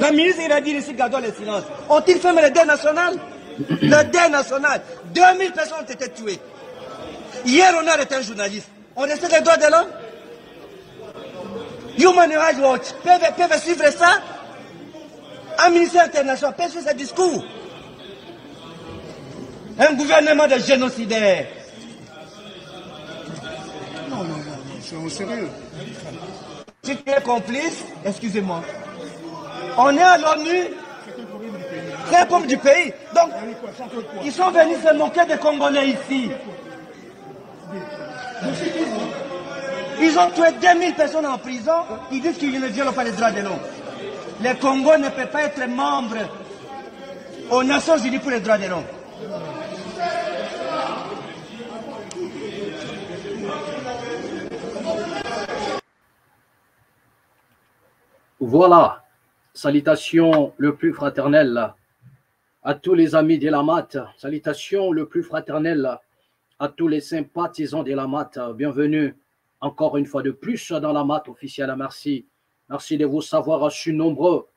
La ministre, il a dit ici, gardons le silence. Ont-ils fait le deuil national? Le deuil national. 2000 personnes ont été tuées. Hier, on a arrêté un journaliste. On respecte les droits de l'homme? Human Rights Watch peuvent suivre ça? Un ministère international peut suivre ce discours? Un gouvernement de génocidaires. Non, c'est au sérieux. Si tu es complice, excusez-moi. On est à l'ONU, c'est un problème du pays. Donc, ils sont venus se moquer des Congolais ici. Ils ont tué 2000 personnes en prison. Ils disent qu'ils ne violent pas les droits de l'homme. Les Congos ne peuvent pas être membres aux Nations Unies pour les droits de l'homme. Voilà, salutations le plus fraternel à tous les amis de la MAT, salutations le plus fraternel à tous les sympathisants de la MAT. Bienvenue encore une fois de plus dans la MAT officielle. Merci, merci de vous savoir si nombreux.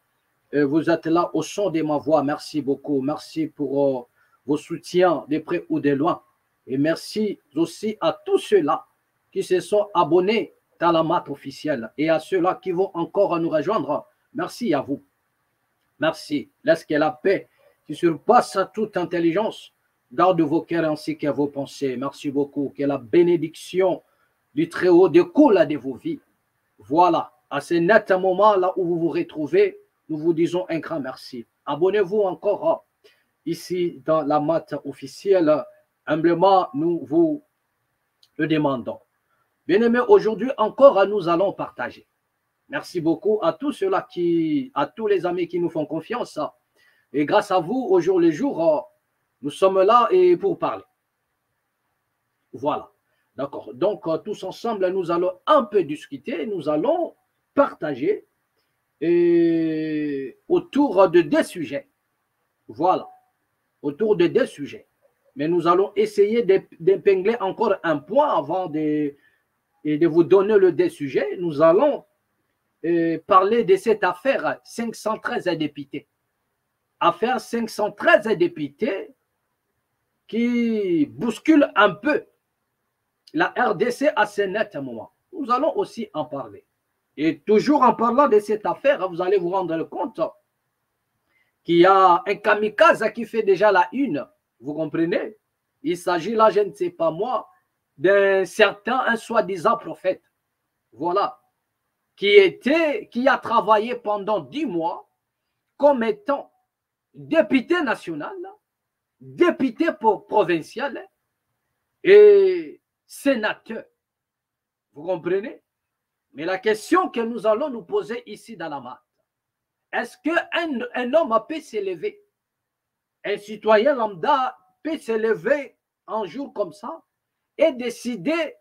Vous êtes là au son de ma voix. Merci beaucoup. Merci pour vos soutiens de près ou de loin. Et merci aussi à tous ceux-là qui se sont abonnés dans la MAT officielle et à ceux-là qui vont encore nous rejoindre. Merci à vous. Merci. Laisse que la paix qui surpasse toute intelligence garde vos cœurs ainsi que vos pensées. Merci beaucoup. Que la bénédiction du Très-Haut découle de vos vies. Voilà. À ce net moment là où vous vous retrouvez, nous vous disons un grand merci. Abonnez-vous encore ici dans la MAT officielle. Humblement, nous vous le demandons. Bien-aimés, aujourd'hui encore, nous allons partager. Merci beaucoup à tous ceux-là à tous les amis qui nous font confiance. Et grâce à vous, au jour le jour, nous sommes là et pour parler. Voilà. D'accord. Donc, tous ensemble, nous allons un peu discuter, nous allons partager autour de deux sujets. Voilà. Autour de deux sujets. Mais nous allons essayer d'épingler encore un point avant de vous donner le deux sujets. Nous allons parler de cette affaire 513 députés. Affaire 513 députés qui bouscule un peu la RDC à ce net moment. Nous allons aussi en parler. Et toujours en parlant de cette affaire, vous allez vous rendre compte qu'il y a un kamikaze qui fait déjà la une. Vous comprenez? Il s'agit là, je ne sais pas moi, d'un certain, un soi-disant prophète. Voilà. Qui a travaillé pendant 10 mois comme étant député national, député provincial et sénateur. Vous comprenez? Mais la question que nous allons nous poser ici dans la MAT, est-ce qu'un homme peut s'élever? Un citoyen lambda peut s'élever un jour comme ça et décider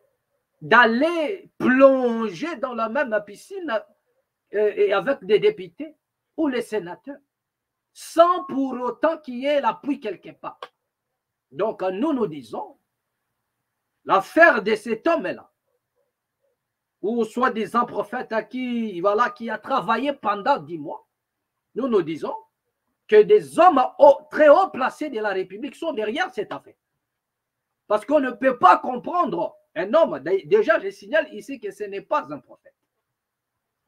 d'aller plonger dans la même piscine et avec des députés ou les sénateurs, sans pour autant qu'il y ait l'appui quelque part. Donc, nous disons, l'affaire de cet homme-là, ou soi-disant prophète qui a travaillé pendant 10 mois, nous disons que des hommes très haut placés de la République sont derrière cette affaire. Parce qu'on ne peut pas comprendre un homme. Déjà, je signale ici que ce n'est pas un prophète.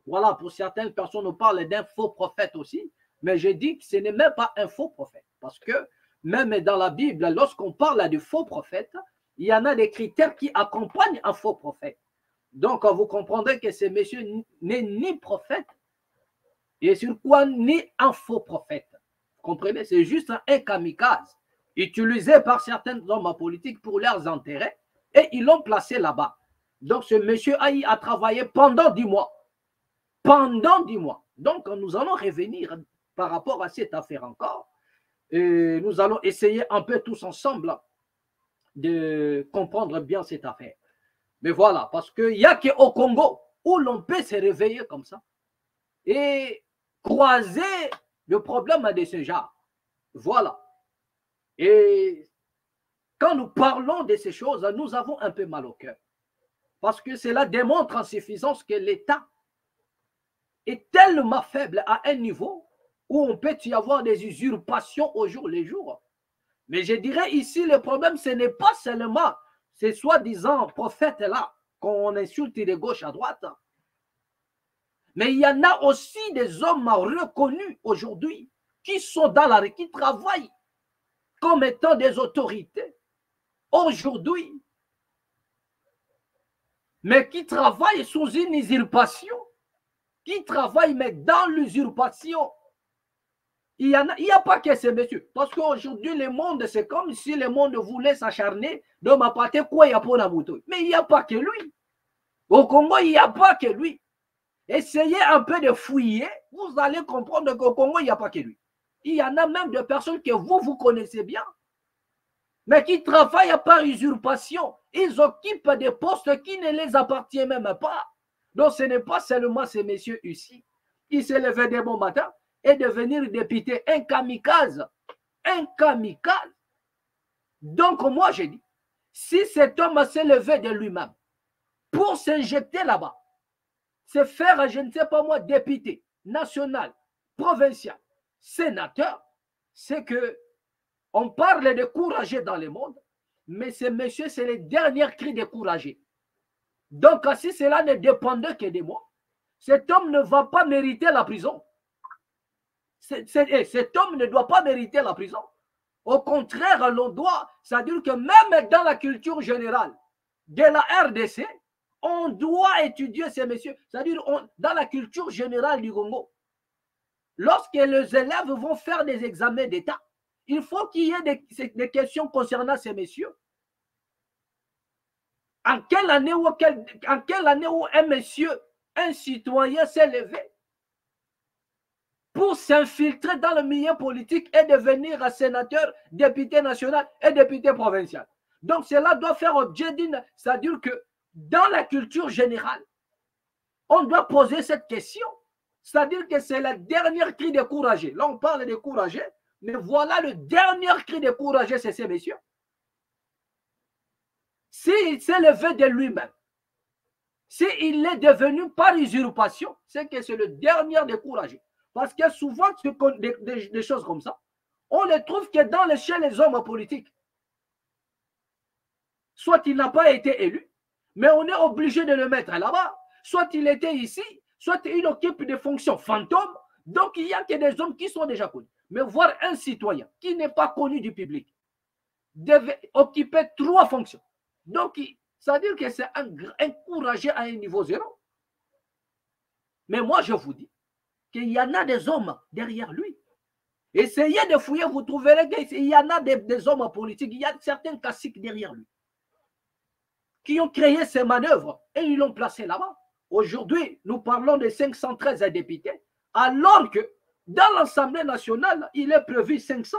Voilà, pour certaines personnes, on parle d'un faux prophète aussi, mais je dis que ce n'est même pas un faux prophète. Parce que même dans la Bible, lorsqu'on parle de faux prophètes, il y en a des critères qui accompagnent un faux prophète. Donc, vous comprendrez que ce monsieur n'est ni prophète, et sur quoi ni un faux prophète. Vous comprenez? C'est juste un kamikaze utilisé par certains hommes politiques pour leurs intérêts et ils l'ont placé là-bas. Donc, ce monsieur a travaillé pendant 10 mois. Pendant 10 mois. Donc, nous allons revenir par rapport à cette affaire encore. Et nous allons essayer un peu tous ensemble de comprendre bien cette affaire. Mais voilà, parce qu'il n'y a qu'au Congo où l'on peut se réveiller comme ça et croiser le problème de ce genre. Voilà. Et quand nous parlons de ces choses, nous avons un peu mal au cœur. Parce que cela démontre en suffisance que l'État est tellement faible à un niveau où on peut y avoir des usurpations au jour le jour. Mais je dirais ici, le problème, ce n'est pas seulement ces soi-disant prophètes-là qu'on insulte de gauche à droite. Mais il y en a aussi des hommes reconnus aujourd'hui qui sont dans la rue, qui travaillent comme étant des autorités aujourd'hui, mais qui travaillent sous une usurpation, qui travaillent mais dans l'usurpation. Il n'y a pas que ces messieurs. Parce qu'aujourd'hui, le monde, c'est comme si le monde voulait s'acharner de m'apporter quoi il y a pour la bouteille. Mais il n'y a pas que lui. Au Congo, il n'y a pas que lui. Essayez un peu de fouiller, vous allez comprendre qu'au Congo, il n'y a pas que lui. Il y en a même des personnes que vous connaissez bien, mais qui travaillent par usurpation. Ils occupent des postes qui ne les appartiennent même pas. Donc, ce n'est pas seulement ces messieurs ici qui se levaient dès bon matin et devenir député, un kamikaze. Un kamikaze. Donc, moi, je dis, si cet homme s'est levé de lui-même pour s'injecter là-bas, se faire, je ne sais pas moi, député, national, provincial, sénateur, c'est que on parle de courageux dans le monde, mais ce monsieur, c'est le dernier cri de courageux. Donc, si cela ne dépendait que de moi, cet homme ne va pas mériter la prison. Cet homme ne doit pas mériter la prison. Au contraire, l'on doit, c'est-à-dire que même dans la culture générale de la RDC, on doit étudier ces messieurs. C'est-à-dire dans la culture générale du Congo, lorsque les élèves vont faire des examens d'État, il faut qu'il y ait des questions concernant ces messieurs. En quelle année où un monsieur, un citoyen s'est levé pour s'infiltrer dans le milieu politique et devenir sénateur, député national et député provincial. Donc cela doit faire objet d'une, c'est-à-dire que dans la culture générale, on doit poser cette question. C'est-à-dire que c'est le dernier cri de courageux. Là, on parle de courageux, mais voilà le dernier cri de courageux, c'est ces messieurs. S'il s'est levé de lui-même, s'il est devenu par usurpation, c'est que c'est le dernier des courageux. Parce que souvent, des choses comme ça, on les trouve que chez les hommes politiques. Soit il n'a pas été élu, mais on est obligé de le mettre là-bas. Soit il était ici, soit il occupe des fonctions fantômes. Donc, il n'y a que des hommes qui sont déjà connus. Mais voir un citoyen qui n'est pas connu du public devait occuper 3 fonctions. Donc, ça veut dire que c'est un courageux à un niveau 0. Mais moi, je vous dis qu'il y en a des hommes derrière lui. Essayez de fouiller, vous trouverez qu'il y en a des hommes politiques, il y a certains caciques derrière lui qui ont créé ces manœuvres et ils l'ont placé là-bas. Aujourd'hui, nous parlons de 513 députés, alors que dans l'Assemblée nationale, il est prévu 500.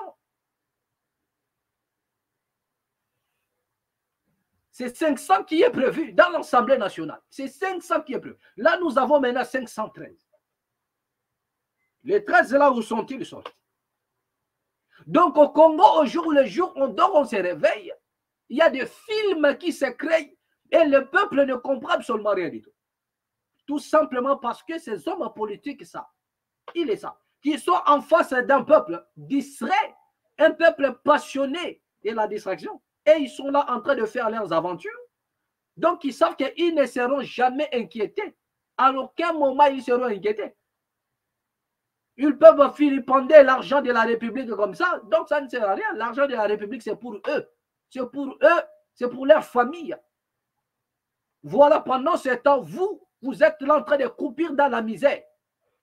C'est 500 qui est prévu dans l'Assemblée nationale. C'est 500 qui est prévu. Là, nous avons maintenant 513. Les 13 là, où sont-ils sortis? Donc, au Congo, au jour le jour, on dort, on se réveille. Il y a des films qui se créent et le peuple ne comprend absolument rien du tout. Tout simplement parce que ces hommes politiques, ça, ils le savent, qui sont en face d'un peuple distrait, un peuple passionné de la distraction. Et ils sont là en train de faire leurs aventures. Donc, ils savent qu'ils ne seront jamais inquiétés. À aucun moment, ils seront inquiétés. Ils peuvent filipender l'argent de la République comme ça. Donc, ça ne sert à rien. L'argent de la République, c'est pour eux. C'est pour eux. C'est pour leur famille. Voilà, pendant ce temps, vous êtes là en train de croupir dans la misère.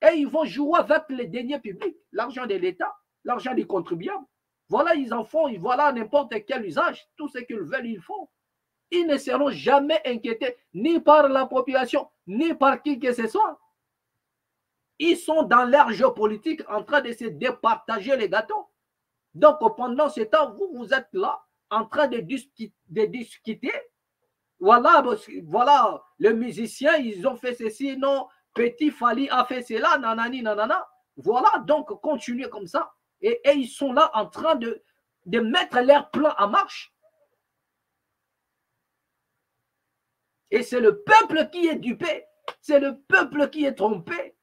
Et ils vont jouer avec les deniers publics, l'argent de l'État, l'argent des contribuables. Voilà, ils en font, voilà n'importe quel usage. Tout ce qu'ils veulent, ils font. Ils ne seront jamais inquiétés, ni par la population, ni par qui que ce soit. Ils sont dans leur jeu politique en train de se départager les gâteaux. Donc, pendant ce temps, vous êtes là en train de discuter. Voilà, les musiciens, ils ont fait ceci, non, Petit Fali a fait cela, nanani, nanana. Voilà, donc continuez comme ça. Et ils sont là en train de mettre leur plan en marche. Et c'est le peuple qui est dupé. C'est le peuple qui est trompé.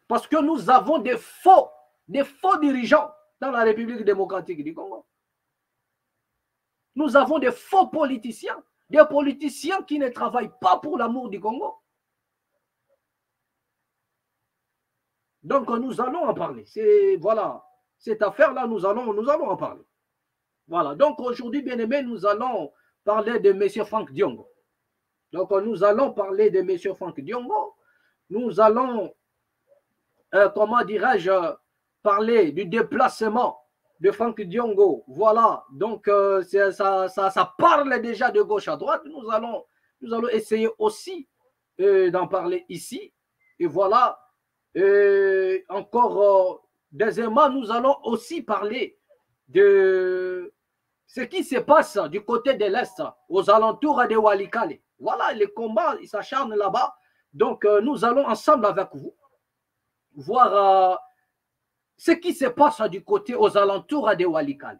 Parce que nous avons des faux dirigeants dans la République démocratique du Congo. Nous avons des faux politiciens, des politiciens qui ne travaillent pas pour l'amour du Congo. Donc nous allons en parler. Voilà, cette affaire-là, nous allons en parler. Voilà, donc aujourd'hui, bien aimé, nous allons parler de M. Frank Diongo. Donc nous allons parler de M. Frank Diongo. Nous allons, comment dirais-je, parler du déplacement de Frank Diongo. Voilà, donc ça parle déjà de gauche à droite. Nous allons essayer aussi d'en parler ici. Et voilà, encore deuxièmement, nous allons aussi parler de ce qui se passe du côté de l'Est, aux alentours de Walikale. Voilà, les combats, ils s'acharnent là-bas. Donc, nous allons ensemble avec vous voir ce qui se passe du côté aux alentours de Walikale.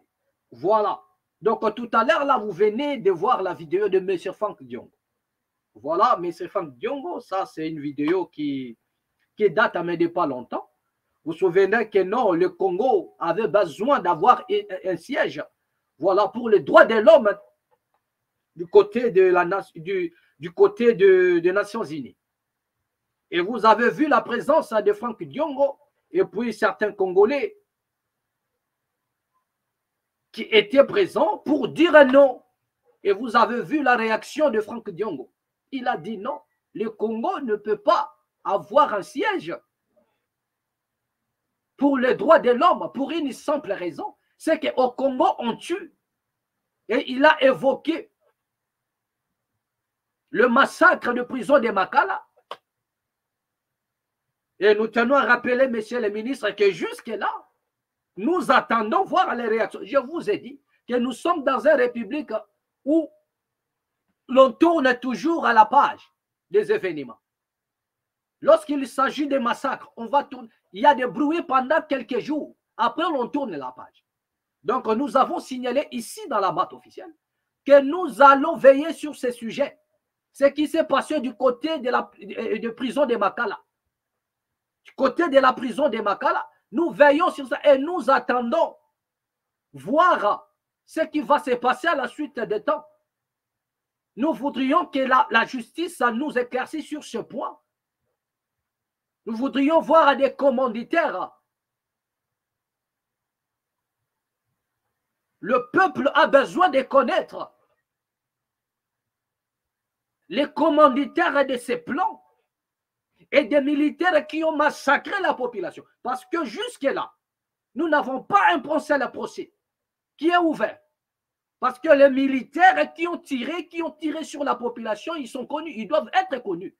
Voilà. Donc, tout à l'heure, là, vous venez de voir la vidéo de M. Frank Diongo. Voilà, M. Frank Diongo, ça, c'est une vidéo qui date à de pas longtemps. Vous vous souvenez que non, le Congo avait besoin d'avoir un siège, voilà, pour les droits de l'homme du côté des Nations Unies. Et vous avez vu la présence de Frank Diongo et puis certains Congolais qui étaient présents pour dire non. Et vous avez vu la réaction de Frank Diongo. Il a dit non, le Congo ne peut pas avoir un siège pour les droits de l'homme, pour une simple raison, c'est qu'au Congo, on tue. Et il a évoqué le massacre de prison de Makala. Et nous tenons à rappeler, messieurs les ministres, que jusque-là, nous attendons voir les réactions. Je vous ai dit que nous sommes dans une république où l'on tourne toujours à la page des événements. Lorsqu'il s'agit de massacres, on va tourner. Il y a des bruits pendant quelques jours. Après, on tourne la page. Donc, nous avons signalé ici dans la boîte officielle que nous allons veiller sur ces sujets. Ce qui s'est passé du côté de la prison de Makala. Du côté de la prison de Makala, nous veillons sur ça et nous attendons voir ce qui va se passer à la suite des temps. Nous voudrions que la justice nous éclaircisse sur ce point. Nous voudrions voir des commanditaires. Le peuple a besoin de connaître les commanditaires de ces plans et des militaires qui ont massacré la population. Parce que jusque-là, nous n'avons pas un procès qui est ouvert. Parce que les militaires qui ont tiré sur la population, ils sont connus, ils doivent être connus.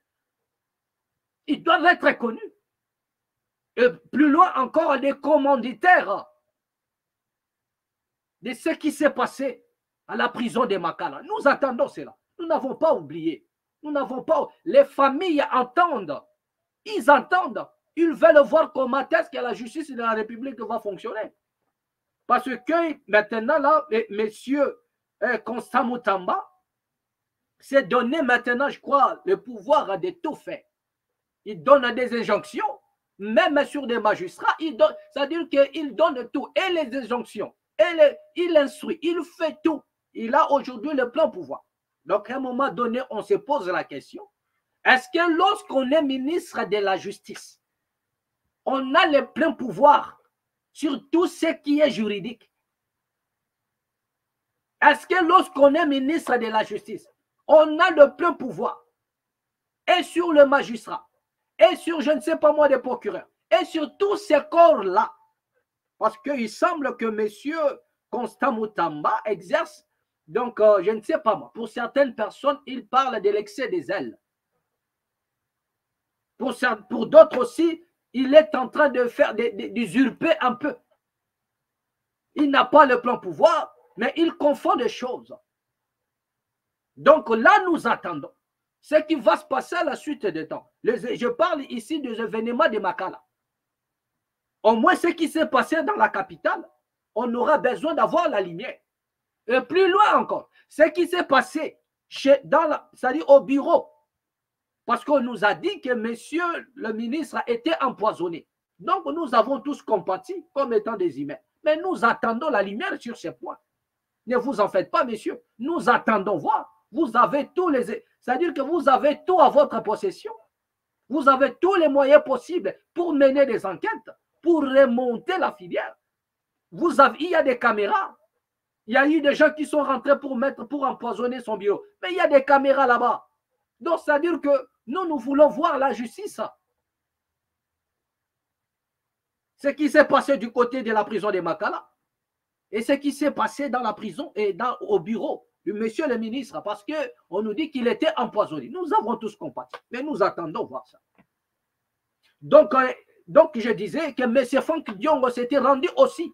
Ils doivent être connus. Et plus loin encore, des commanditaires de ce qui s'est passé à la prison de Makala. Nous attendons cela. Nous n'avons pas oublié. Nous n'avons pas. Les familles entendent. Ils entendent. Ils veulent voir comment est-ce que la justice de la République va fonctionner. Parce que maintenant, là, messieurs Constant Mutamba s'est donné maintenant, je crois, le pouvoir de tout faire. Il donne des injonctions, même sur des magistrats, c'est-à-dire qu'il donne tout, et les injonctions, il instruit, il fait tout. Il a aujourd'hui le plein pouvoir. Donc, à un moment donné, on se pose la question, est-ce que lorsqu'on est ministre de la Justice, on a le plein pouvoir sur tout ce qui est juridique? Est-ce que lorsqu'on est ministre de la Justice, on a le plein pouvoir et sur le magistrat, et sur, je ne sais pas moi, des procureurs, et sur tous ces corps-là? Parce qu'il semble que M. Constant Mutamba exerce, donc je ne sais pas moi, pour certaines personnes, il parle de l'excès des ailes. Pour d'autres aussi, il est en train de faire, d'usurper un peu. Il n'a pas le plein pouvoir, mais il confond des choses. Donc là, nous attendons ce qui va se passer à la suite des temps. Je parle ici des événements de Makala. Au moins, ce qui s'est passé dans la capitale, on aura besoin d'avoir la lumière. Et plus loin encore, ce qui s'est passé c'est-à-dire au bureau Parce qu'on nous a dit que monsieur le ministre a été empoisonné. Donc nous avons tous compati comme étant des humains. Mais nous attendons la lumière sur ces points. Ne vous en faites pas, messieurs. Nous attendons voir. Vous avez tous les... C'est-à-dire que vous avez tout à votre possession. Vous avez tous les moyens possibles pour mener des enquêtes, pour remonter la filière. Il y a des caméras. Il y a eu des gens qui sont rentrés pour empoisonner son bureau. Mais il y a des caméras là-bas. Donc, c'est-à-dire que nous voulons voir la justice. Ce qui s'est passé du côté de la prison de Makala et ce qui s'est passé dans la prison et au bureau du monsieur le ministre, parce qu'on nous dit qu'il était empoisonné. Nous avons tous compati, mais nous attendons voir ça. Donc je disais que M. Frank Diongo s'était rendu aussi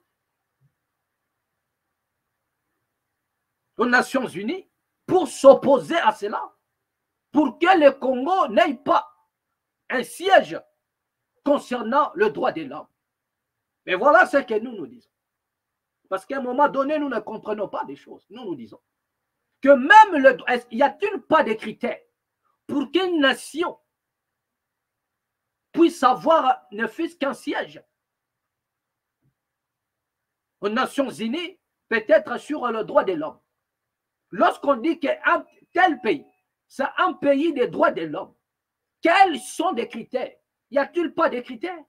aux Nations Unies pour s'opposer à cela, pour que le Congo n'ait pas un siège concernant le droit de l'homme. Mais voilà ce que nous disons. Parce qu'à un moment donné, nous ne comprenons pas des choses. Nous disons que même y a-t-il pas de critères pour qu'une nation puisse avoir ne fût-ce qu'un siège aux Nations Unies, peut-être sur le droit de l'homme. Lorsqu'on dit qu'un tel pays, c'est un pays des droits de l'homme, quels sont les critères? Y a-t-il pas de critères?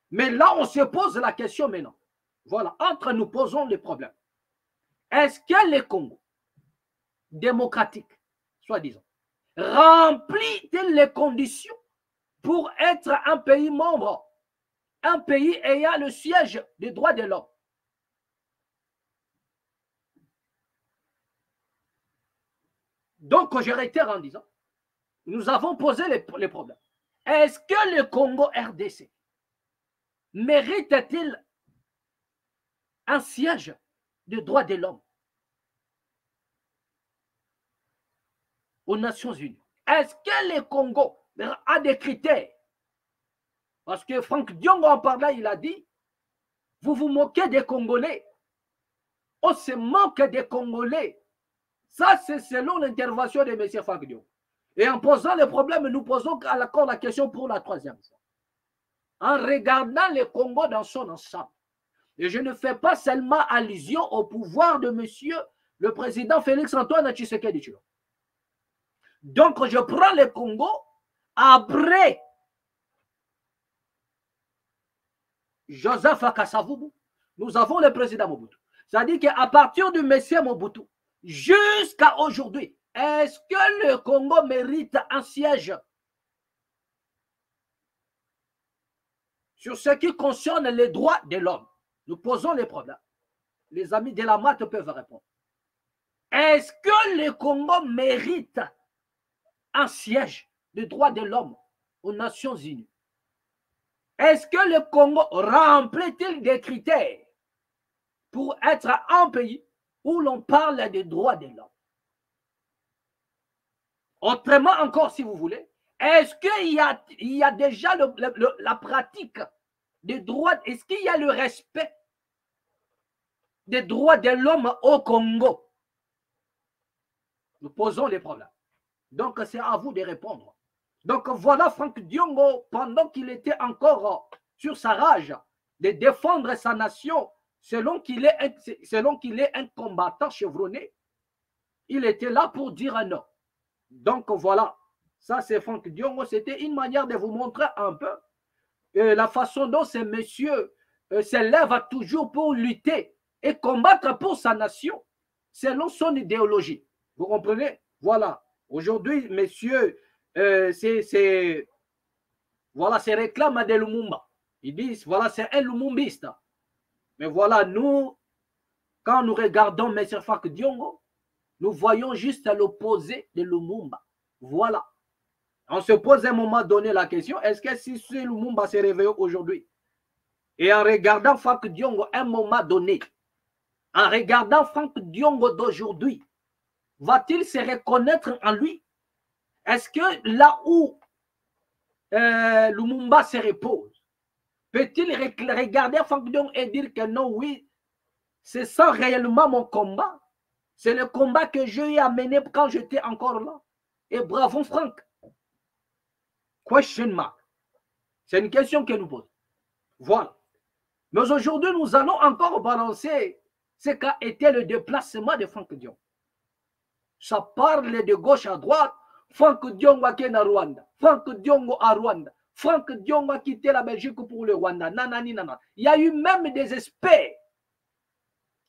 Mais là, on se pose la question maintenant. Voilà, entre nous posons les problèmes. Est-ce que le Congo démocratique, soi-disant, remplit-il les conditions pour être un pays membre, un pays ayant le siège des droits de l'homme? Donc, je réitère en disant, nous avons posé les problèmes. Est-ce que le Congo RDC mérite-t-il un siège de droits de l'homme aux Nations Unies? Est-ce que le Congo a des critères? Parce que Frank Diongo en parlant, il a dit, vous vous moquez des Congolais. On se moque des Congolais. Ça, c'est selon l'intervention de M. Frank Diongo. Et en posant le problème, nous posons encore la question pour la troisième fois. En regardant le Congo dans son ensemble. Et je ne fais pas seulement allusion au pouvoir de monsieur le président Félix-Antoine Tshisekedi Tshilombo. Donc, je prends le Congo après Joseph Akasavubu. Nous avons le président Mobutu. C'est-à-dire qu'à partir du monsieur Mobutu jusqu'à aujourd'hui, est-ce que le Congo mérite un siège sur ce qui concerne les droits de l'homme? Nous posons les problèmes. Les amis de la maths peuvent répondre. Est-ce que le Congo mérite un siège de droits de l'homme aux Nations Unies? Est-ce que le Congo remplit-il des critères pour être un pays où l'on parle des droits de l'homme? Autrement encore, si vous voulez, est-ce qu'il y a déjà la pratique des droits? Est-ce qu'il y a le respect des droits de l'homme au Congo? Nous posons les problèmes. Donc, c'est à vous de répondre. Donc, voilà Frank Diongo, pendant qu'il était encore sur sa rage de défendre sa nation, selon qu'il est un combattant chevronné, il était là pour dire un non. Donc, voilà. Ça, c'est Frank Diongo. C'était une manière de vous montrer un peu la façon dont ces messieurs s'élèvent toujours pour lutter et combattre pour sa nation selon son idéologie. Vous comprenez? Voilà. Aujourd'hui, messieurs, voilà, c'est réclame de Lumumba. Ils disent, voilà, c'est un lumumbiste. Mais voilà, nous, quand nous regardons M. Frank Diongo, nous voyons juste l'opposé de Lumumba. Voilà. On se pose à un moment donné la question, est-ce que si ce Lumumba s'est réveillé aujourd'hui, et en regardant Frank Diongo à un moment donné, en regardant Frank Diongo d'aujourd'hui, va-t-il se reconnaître en lui? Est-ce que là où Lumumba se repose, peut-il regarder Frank Diongo et dire que non, oui, c'est ça réellement mon combat? C'est le combat que j'ai amené quand j'étais encore là. Et bravo Franck. Question mark. C'est une question que nous posons. Voilà. Mais aujourd'hui, nous allons encore balancer ce qu'a été le déplacement de Franck Diongo. Ça parle de gauche à droite. Franck Diongo a quitté Rwanda. Franck Diongo à Rwanda. Franck Diongo a quitté la Belgique pour le Rwanda. Nanani, nanana. Il y a eu même des experts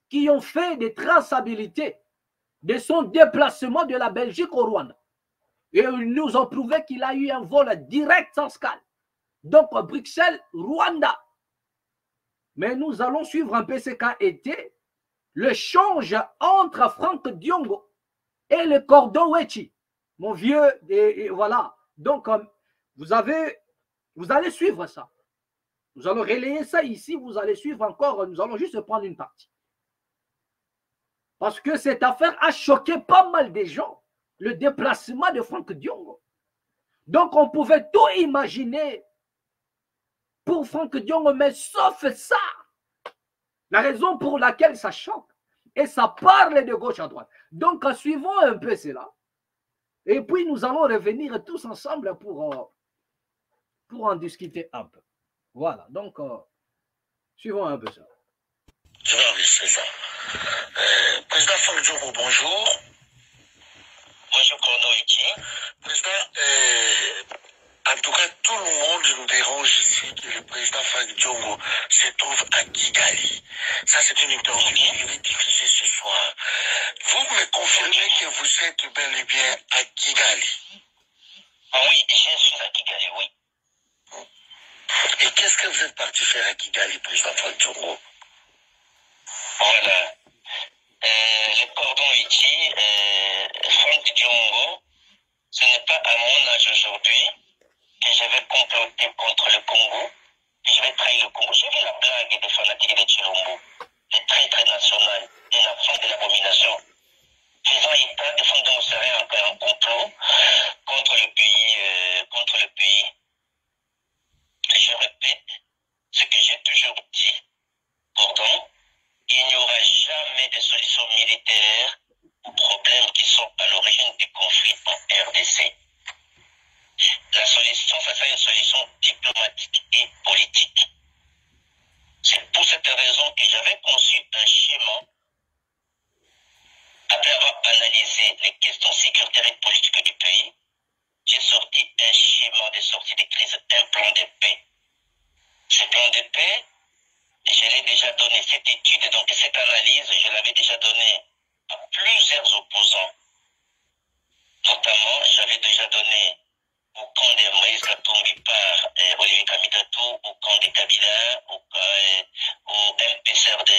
qui ont fait des traçabilités de son déplacement de la Belgique au Rwanda. Et ils nous ont prouvé qu'il a eu un vol direct sans escale. Donc, Bruxelles, Rwanda. Mais nous allons suivre un peu ce qu'a été le change entre Franck Diongo et le cordon Wechi. Mon vieux, et voilà. Donc, vous allez suivre ça. Nous allons relayer ça ici. Vous allez suivre encore. Nous allons juste prendre une partie. Parce que cette affaire a choqué pas mal de gens. Le déplacement de Franck Diongo. Donc, on pouvait tout imaginer pour Franck Diongo, mais sauf ça. La raison pour laquelle ça choque. Et ça parle de gauche à droite. Donc, suivons un peu cela. Et puis, nous allons revenir tous ensemble pour en discuter un peu. Voilà. Donc, suivons un peu ça. Je vais enregistrer ça. Président Franck Diongo, bonjour. Bonjour, Colonel Iti. Président, en tout cas, tout le monde nous dérange ici que le président Franck Diongo se trouve à Kigali. Ça, c'est une interview que je vais diffuser ce soir. Vous me confirmez que vous êtes bel et bien à Kigali? Oui, je suis à Kigali, oui. Et qu'est-ce que vous êtes parti faire à Kigali, président Franck Diongo? Voilà. Le cordon Iti, Franck Diongo, ce n'est pas à mon âge aujourd'hui que je vais comploter contre le Congo, que je vais trahir le Congo. J'ai vu la blague des fanatiques de Chilombo, les traîtres nationaux, et la fin de l'abomination. Faisant état que Franck Diongo serait encore en complot contre le pays. Et je répète ce que j'ai toujours dit. Pardon, il n'y aura jamais de solution militaire aux problèmes qui sont à l'origine du conflit en RDC. La solution, ça sera une solution diplomatique et politique. C'est pour cette raison que j'avais conçu un schéma. Après avoir analysé les questions sécuritaires et politiques du pays, j'ai sorti un schéma de sortie de crise, un plan de paix. Ce plan de paix, je l'ai déjà donné, cette étude, donc cette analyse, je l'avais déjà donnée à plusieurs opposants. Notamment, j'avais déjà donné au camp de Moïse Katumbi par Olivier Kamitatou, au camp de Kabila, au MPCR de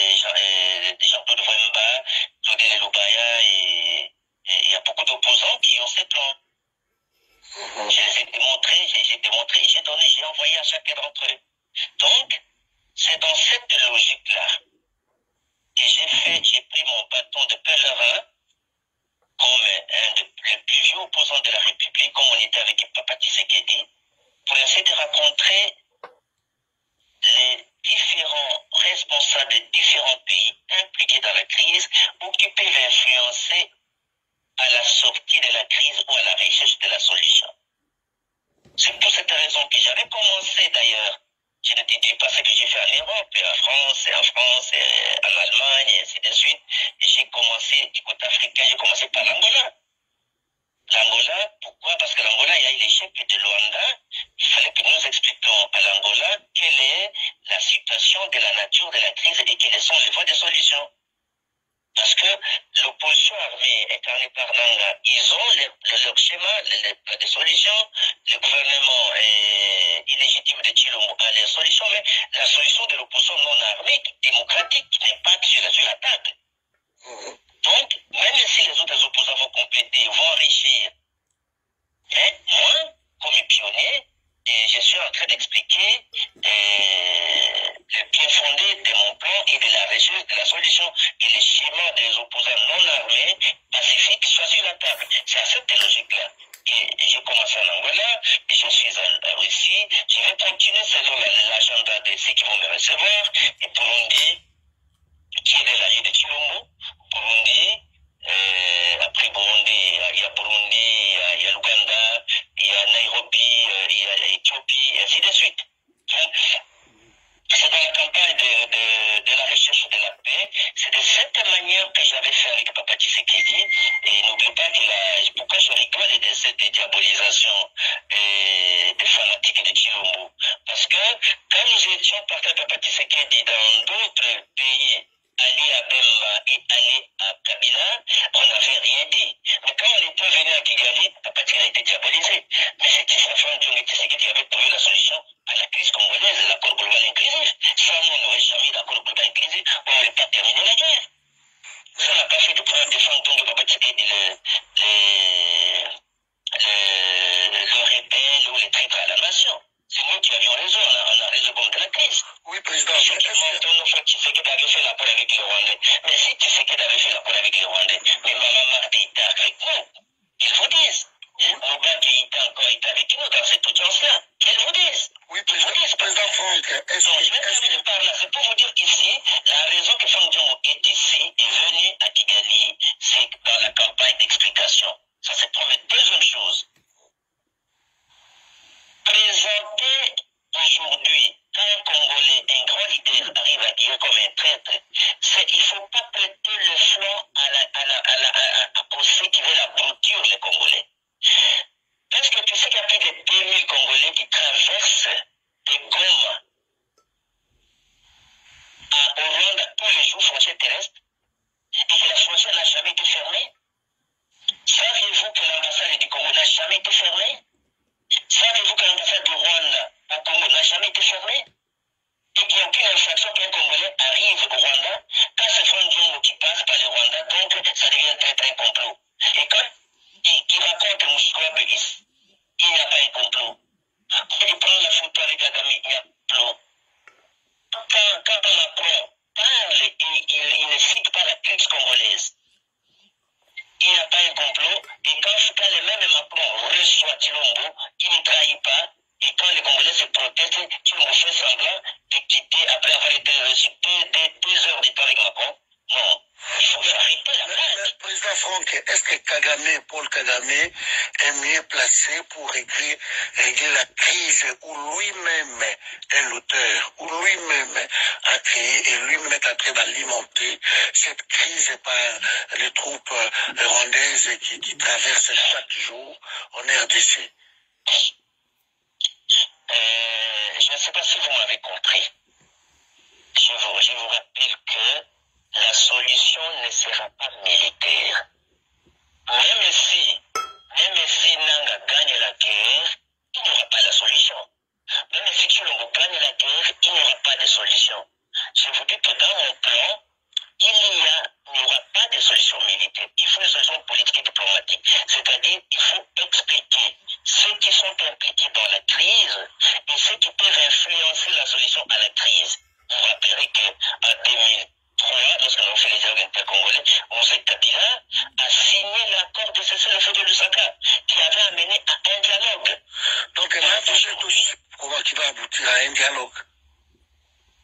Jean-Claude Wemba, Claudel Lubaya, et il y a beaucoup d'opposants qui ont ces plans. Je les ai démontrés, j'ai envoyé à chacun d'entre eux. Donc, c'est dans cette logique-là que j'ai pris mon bâton de pèlerin comme un des plus vieux opposants de la République, comme on était avec Papa Tshisekedi, pour essayer de rencontrer les différents responsables de différents pays impliqués dans la crise ou qui peuvent influencer à la sortie de la crise ou à la recherche de la solution. C'est pour cette raison que j'avais commencé d'ailleurs. Je ne te dis pas ce que j'ai fait en Europe, en France, et en Allemagne, et ainsi de suite. J'ai commencé du côté africain, j'ai commencé par l'Angola. L'Angola, pourquoi? Parce que l'Angola, il y a eu l'échec de Luanda. Il fallait que nous expliquions à l'Angola quelle est la situation de la nature de la crise et quelles sont les voies de solution. Parce que l'opposition armée incarnée par Nanga, ils ont leur schéma, les solutions. Le gouvernement illégitime de Chilombo a les solutions, mais la solution de l'opposition non armée, démocratique, n'est pas sur la table. Donc, même si les autres opposants vont compléter, vont enrichir, moi, comme pionnier, je suis en train d'expliquer le bien fondé de mon plan et de la recherche de la solution, que les schémas des opposants non armés, pacifiques, soient sur la table. C'est à cette logique-là que j'ai commencé en Angola, et je suis en Russie. Je vais continuer selon l'agenda de ceux qui vont me recevoir. Et Burundi, qui est de l'âge de Chilombo, Burundi, après Burundi, il y a cette diabolisation des fanatiques de Chilombo. Parce que quand nous étions partis à Papa Tshisekedi dans d'autres pays, alliés à Bemba et alliés à Kabila, on n'avait rien dit. Mais quand on était venu à Kigali, Papa Tshisekedi a été diabolisé. Mais c'est Tshisekedi qui avait trouvé la solution à la crise congolaise, l'accord global inclusif. Sans nous, on n'aurait jamais d'accord global inclusif, on n'aurait pas terminé la guerre. Ça n'a pas fait de prendre défendre donc Papa Tshisekedi le rebelle ou les traîtres à la nation. C'est nous qui avions raison, on a raison de la crise. Oui, président. Tshisekedi avait fait l'accord avec les Rwandais. Mais si Tshisekedi avait fait l'accord avec les Rwandais, mais Maman Marty était avec nous, qu'ils vous disent. Moubaké était avec nous dans cette audience-là, qu'ils vous disent. Oui, président Franck, je vais terminer par là. C'est pour vous dire ici, la raison que Franck Diongo est ici, est venu à Kigali, c'est dans la campagne d'explication. Ça c'est première. Deuxième chose. Présenter aujourd'hui un Congolais, un grand leader arrive à dire comme un traître, il ne faut pas prêter le flanc à ceux qui veulent abrutir les Congolais. Parce que tu sais qu'il y a plus de 2000 Congolais qui traversent des Goma au Rwanda tous les jours, frontière terrestre, et que la frontière n'a jamais été fermée. Saviez-vous que l'ambassade du Congo n'a jamais été fermée? Savez-vous que l'ambassade du Rwanda au Congo n'a jamais été fermée? Et qu'il n'y a aucune infraction qu'un Congolais arrive au Rwanda, quand c'est Franck Diongo qui passe par le Rwanda, donc ça devient très très complot. Et quand il raconte Mouchkouab ici, il n'y a pas un complot. Quand il prend la photo avec Kagame, il y a un complot. Quand Macron parle, il ne cite pas la crise congolaise. Il n'y a pas un complot. Et quand le même Macron reçoit Chilombo, il ne trahit pas. Et quand les Congolais se protestent, Chilombo fait semblant de quitter après avoir été reçu 2 heures du temps avec Macron. Non, il faut arrêter la blague. Président Franck, est-ce que Paul Kagame est mieux placé pour régler la crise où lui-même est l'auteur, où lui-même a créé et lui-même est en train d'alimenter cette crise par les troupes rwandaises qui traversent chaque jour en RDC? Je ne sais pas si vous m'avez compris. Je vous rappelle que la solution ne sera pas militaire. Même si Nanga gagne la guerre, il n'y aura pas de solution. Même si Chilombo gagne la guerre, il n'y aura pas de solution. Je vous dis que dans mon plan, il n'y aura pas de solution militaire. Il faut une solution politique et diplomatique. C'est-à-dire, il faut expliquer ceux qui sont impliqués dans la crise et ceux qui peuvent influencer la solution à la crise. Vous rappellerez qu'en 2003, lorsque nous avons fait les dialogues intercongolais, Mosé Kabila a signé l'accord de cessez-le-feu de Lusaka, qui avait amené à un dialogue. Donc là, vous êtes aussi comment qui va aboutir à un dialogue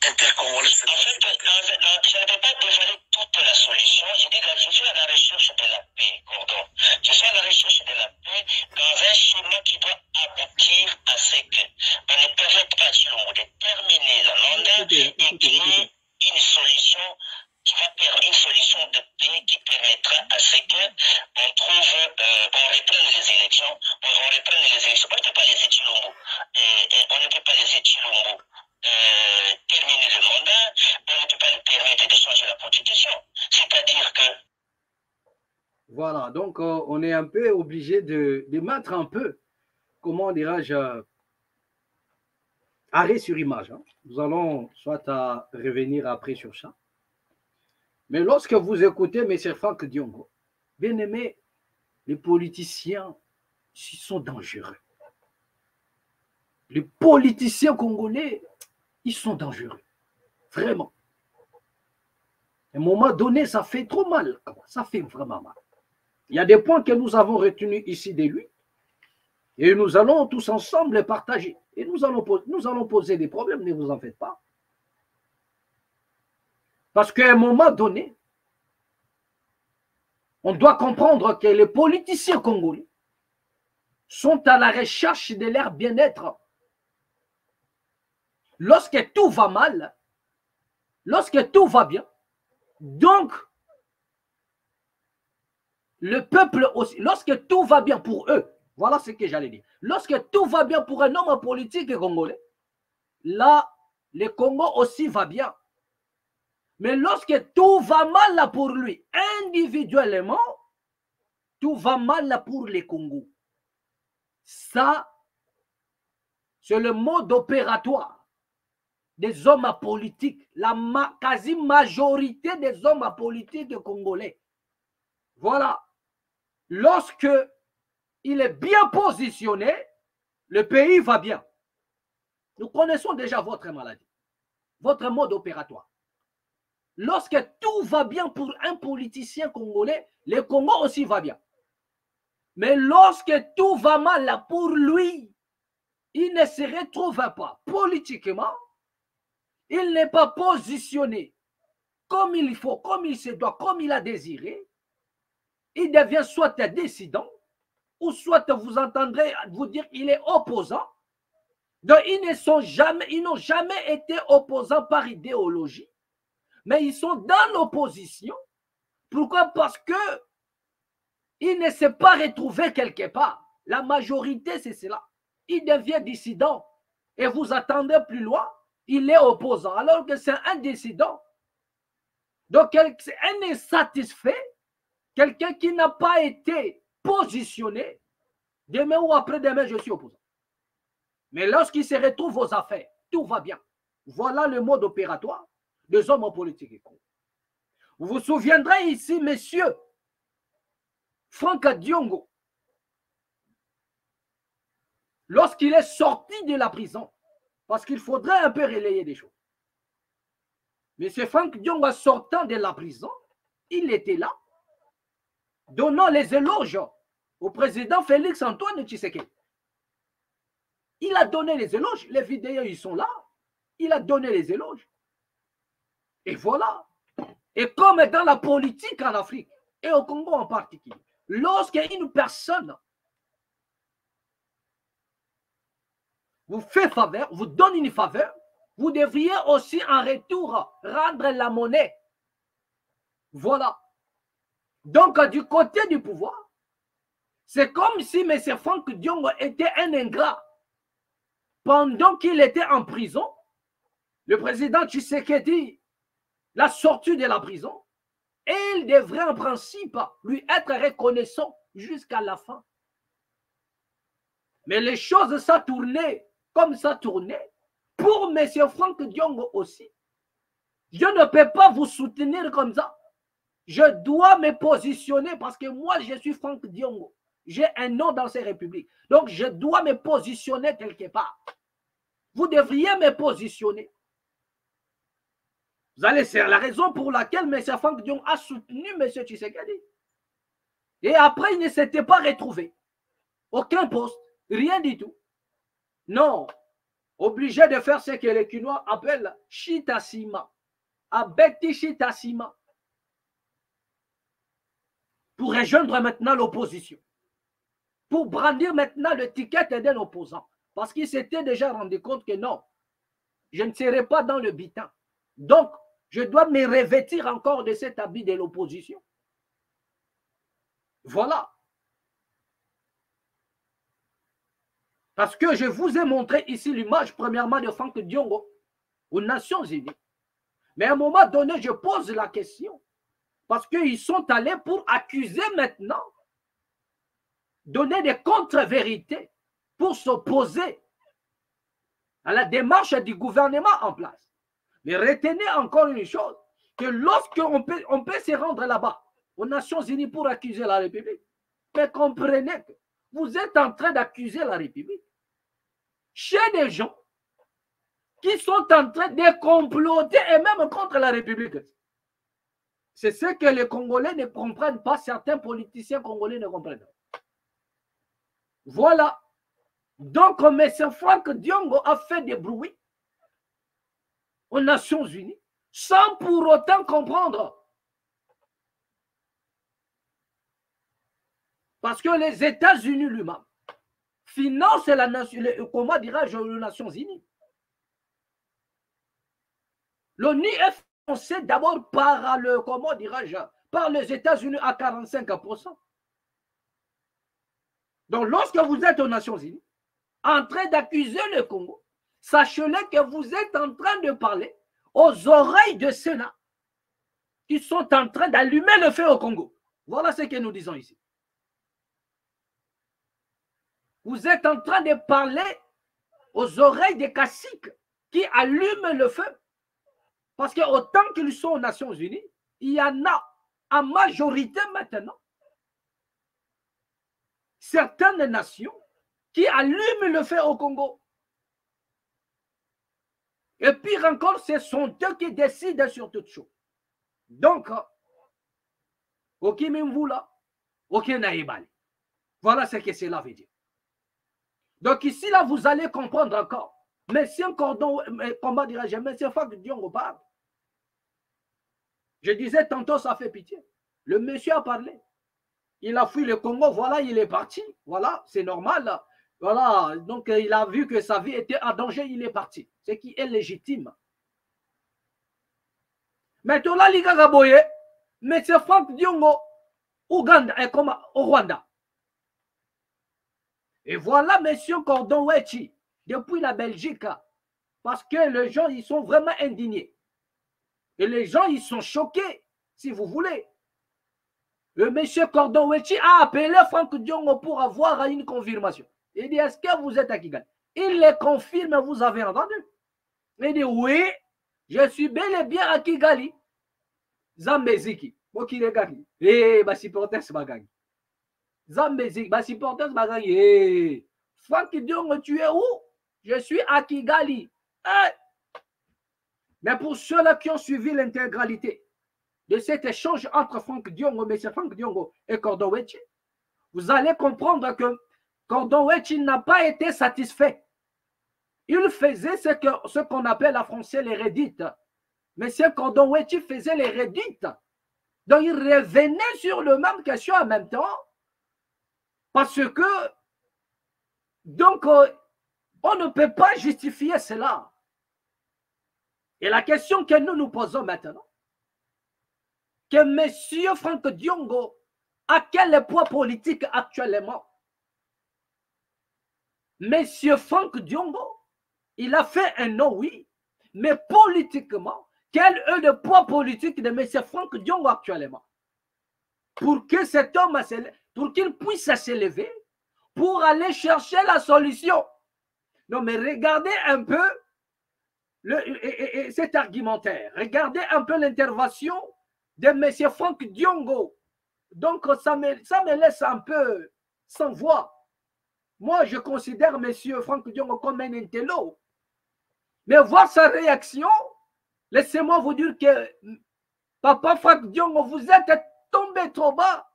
intercongolais? En fait, je ne peux pas dévoiler toute la solution. Je suis à la recherche de la paix, Gordon. Je suis à la recherche de la paix dans un schéma qui doit aboutir à ce qu'on ne permette pas à Chilombo de terminer la mandat et créer une solution qui va permettre une solution de paix qui permettra à ce qu'on trouve, on reprenne les élections, on reprenne les élections. On ne peut pas laisser Chilombo, on ne peut pas laisser Chilombo terminer le mandat, on ne peut pas lui permettre de changer la constitution. C'est-à-dire que... Voilà, donc on est un peu obligé de mettre un peu, comment dirais-je, arrêt sur image. Hein. Nous allons soit à revenir après sur ça. Mais lorsque vous écoutez M. Franck Diongo, bien aimé, les politiciens, ils sont dangereux. Les politiciens congolais, ils sont dangereux. Vraiment. À un moment donné, ça fait trop mal. Ça fait vraiment mal. Il y a des points que nous avons retenus ici de lui. Et nous allons tous ensemble les partager. Et nous allons poser des problèmes, ne vous en faites pas. Parce qu'à un moment donné, on doit comprendre que les politiciens congolais sont à la recherche de leur bien-être. Lorsque tout va mal, lorsque tout va bien, donc le peuple aussi, lorsque tout va bien pour eux, Voilà ce que j'allais dire. Lorsque tout va bien pour un homme politique congolais, là, le Congo aussi va bien. Mais lorsque tout va mal là pour lui, individuellement, tout va mal là pour les Congos. Ça, c'est le mode opératoire des hommes politiques, la quasi-majorité des hommes politiques congolais. Voilà. Lorsque il est bien positionné, le pays va bien. Nous connaissons déjà votre maladie, votre mode opératoire. Lorsque tout va bien pour un politicien congolais, le Congo aussi va bien. Mais lorsque tout va mal là pour lui, il ne se retrouve pas politiquement, il n'est pas positionné comme il faut, comme il se doit, comme il a désiré, il devient soit un dissident, ou soit vous entendrez vous dire qu'il est opposant. Donc ils n'ont jamais été opposants par idéologie, mais ils sont dans l'opposition. Pourquoi? Parce que il ne s'est pas retrouvé quelque part. La majorité, c'est cela. Il devient dissident. Et vous attendez plus loin, il est opposant. Alors que c'est un dissident. Donc, c'est un insatisfait, quelqu'un qui n'a pas été positionné. Demain ou après-demain, je suis opposant. Mais lorsqu'il se retrouve aux affaires, tout va bien. Voilà le mode opératoire des hommes politiques. Vous vous souviendrez ici, messieurs, Franck Diongo, lorsqu'il est sorti de la prison, parce qu'il faudrait un peu relayer des choses. Mais ce Franck Diongo, sortant de la prison, il était là, donnant les éloges au président Félix Antoine Tshisekedi. Il a donné les éloges, les vidéos, ils sont là. Il a donné les éloges. Et voilà. Et comme dans la politique en Afrique, et au Congo en particulier, lorsqu'une personne vous fait faveur, vous donne une faveur, vous devriez aussi en retour rendre la monnaie. Voilà. Donc, du côté du pouvoir, c'est comme si M. Franck Diongo était un ingrat. Pendant qu'il était en prison, le président Tshisekedi l'a sorti de la prison et il devrait en principe lui être reconnaissant jusqu'à la fin. Mais les choses, ça tournait comme ça tournait. Pour M. Franck Diongo aussi, je ne peux pas vous soutenir comme ça. Je dois me positionner parce que moi, je suis Franck Diongo. J'ai un nom dans ces républiques. Donc, je dois me positionner quelque part. Vous devriez me positionner. Vous allez, c'est la raison pour laquelle M. Franck Diongo a soutenu M. Tshisekedi. Et après, il ne s'était pas retrouvé. Aucun poste, rien du tout. Non. Obligé de faire ce que les Quinois appellent Chitasima. Abeti Chitasima. Pour rejoindre maintenant l'opposition. Pour brandir maintenant le ticket d'un opposant. Parce qu'il s'était déjà rendu compte que non, je ne serai pas dans le bitin. Donc, je dois me revêtir encore de cet habit de l'opposition. Voilà. Parce que je vous ai montré ici l'image, premièrement, de Franck Diongo aux Nations Unies. Mais à un moment donné, je pose la question. Parce qu'ils sont allés pour accuser maintenant, donner des contre-vérités pour s'opposer à la démarche du gouvernement en place. Mais retenez encore une chose, que lorsqu'on peut se rendre là-bas, aux Nations Unies pour accuser la République, mais comprenez que vous êtes en train d'accuser la République chez des gens qui sont en train de comploter et même contre la République. C'est ce que les Congolais ne comprennent pas, certains politiciens congolais ne comprennent pas. Voilà. Donc, M. Franck Diongo a fait des bruits aux Nations Unies sans pour autant comprendre. Parce que les États-Unis lui-même financent la nation, comment dirais-je, les Nations Unies. L'ONU est financée d'abord par le, comment dirais-je, par les États-Unis à 45%. Donc, lorsque vous êtes aux Nations Unies, en train d'accuser le Congo, sachez-le que vous êtes en train de parler aux oreilles de ceux-là qui sont en train d'allumer le feu au Congo. Voilà ce que nous disons ici. Vous êtes en train de parler aux oreilles des caciques qui allument le feu. Parce que autant qu'ils sont aux Nations Unies, il y en a en majorité maintenant certaines nations qui allument le feu au Congo. Et pire encore, ce sont eux qui décident sur toute chose. Donc, Okimimvula, Okenaïbali. Voilà ce que cela veut dire. Donc ici, là, vous allez comprendre encore. Mais si un cordon, comment dirais-je, mais c'est Fak Diongo parle. Je disais tantôt, ça fait pitié. Le monsieur a parlé. Il a fui le Congo, voilà, il est parti. Voilà, c'est normal. Voilà, donc il a vu que sa vie était en danger, il est parti. Ce qui est légitime. Mais tout là, Liga Boye, mais c'est Fak Diongo, Ouganda, et comme au Rwanda. Et voilà, monsieur Cordon Wechi, depuis la Belgique, parce que les gens, ils sont vraiment indignés. Et les gens, ils sont choqués, si vous voulez. Le monsieur Cordon Wechi a appelé Franck Diongo pour avoir une confirmation. Il dit, est-ce que vous êtes à Kigali? Il les confirme, vous avez entendu. Il dit, oui, je suis bel et bien à Kigali. Zambeziki. Moi qui regarde. Eh, ma supporter, c'est ma gang. Zambeziki, ma supporter, c'est ma gang. Eh, Franck Diongo, tu es où? Je suis à Kigali. Eh. Mais pour ceux-là qui ont suivi l'intégralité de cet échange entre Franck Diongo, M. Franck Diongo et Cordon Wechi, vous allez comprendre que Cordon Wechi n'a pas été satisfait. Il faisait ce qu'on appelle en français les redites. M. Cordon Wechi faisait les redites. Donc il revenait sur le même question en même temps. Parce que, donc, on ne peut pas justifier cela. Et la question que nous nous posons maintenant, que M. Franck Diongo a quel poids politique actuellement? M. Franck Diongo, il a fait un nom, oui, mais politiquement, quel est le poids politique de M. Franck Diongo actuellement? Pour que cet homme, pour qu'il puisse s'élever, pour aller chercher la solution. Non, mais regardez un peu cet argumentaire. Regardez un peu l'intervention de M. Franck Diongo. Donc, ça me laisse un peu sans voix. Moi, je considère M. Franck Diongo comme un intello. Mais voir sa réaction, laissez-moi vous dire que Papa Franck Diongo, vous êtes tombé trop bas.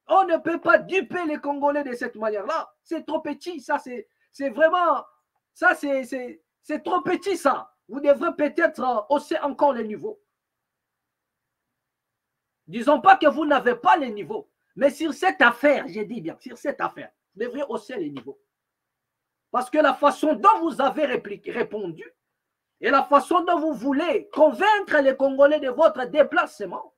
On ne peut pas duper les Congolais de cette manière-là. C'est trop petit, ça, c'est vraiment... Ça, c'est trop petit, ça. Vous devrez peut-être hausser encore les niveaux. Disons pas que vous n'avez pas les niveaux. Mais sur cette affaire, j'ai dit bien, sur cette affaire, vous devrez hausser les niveaux. Parce que la façon dont vous avez répondu et la façon dont vous voulez convaincre les Congolais de votre déplacement,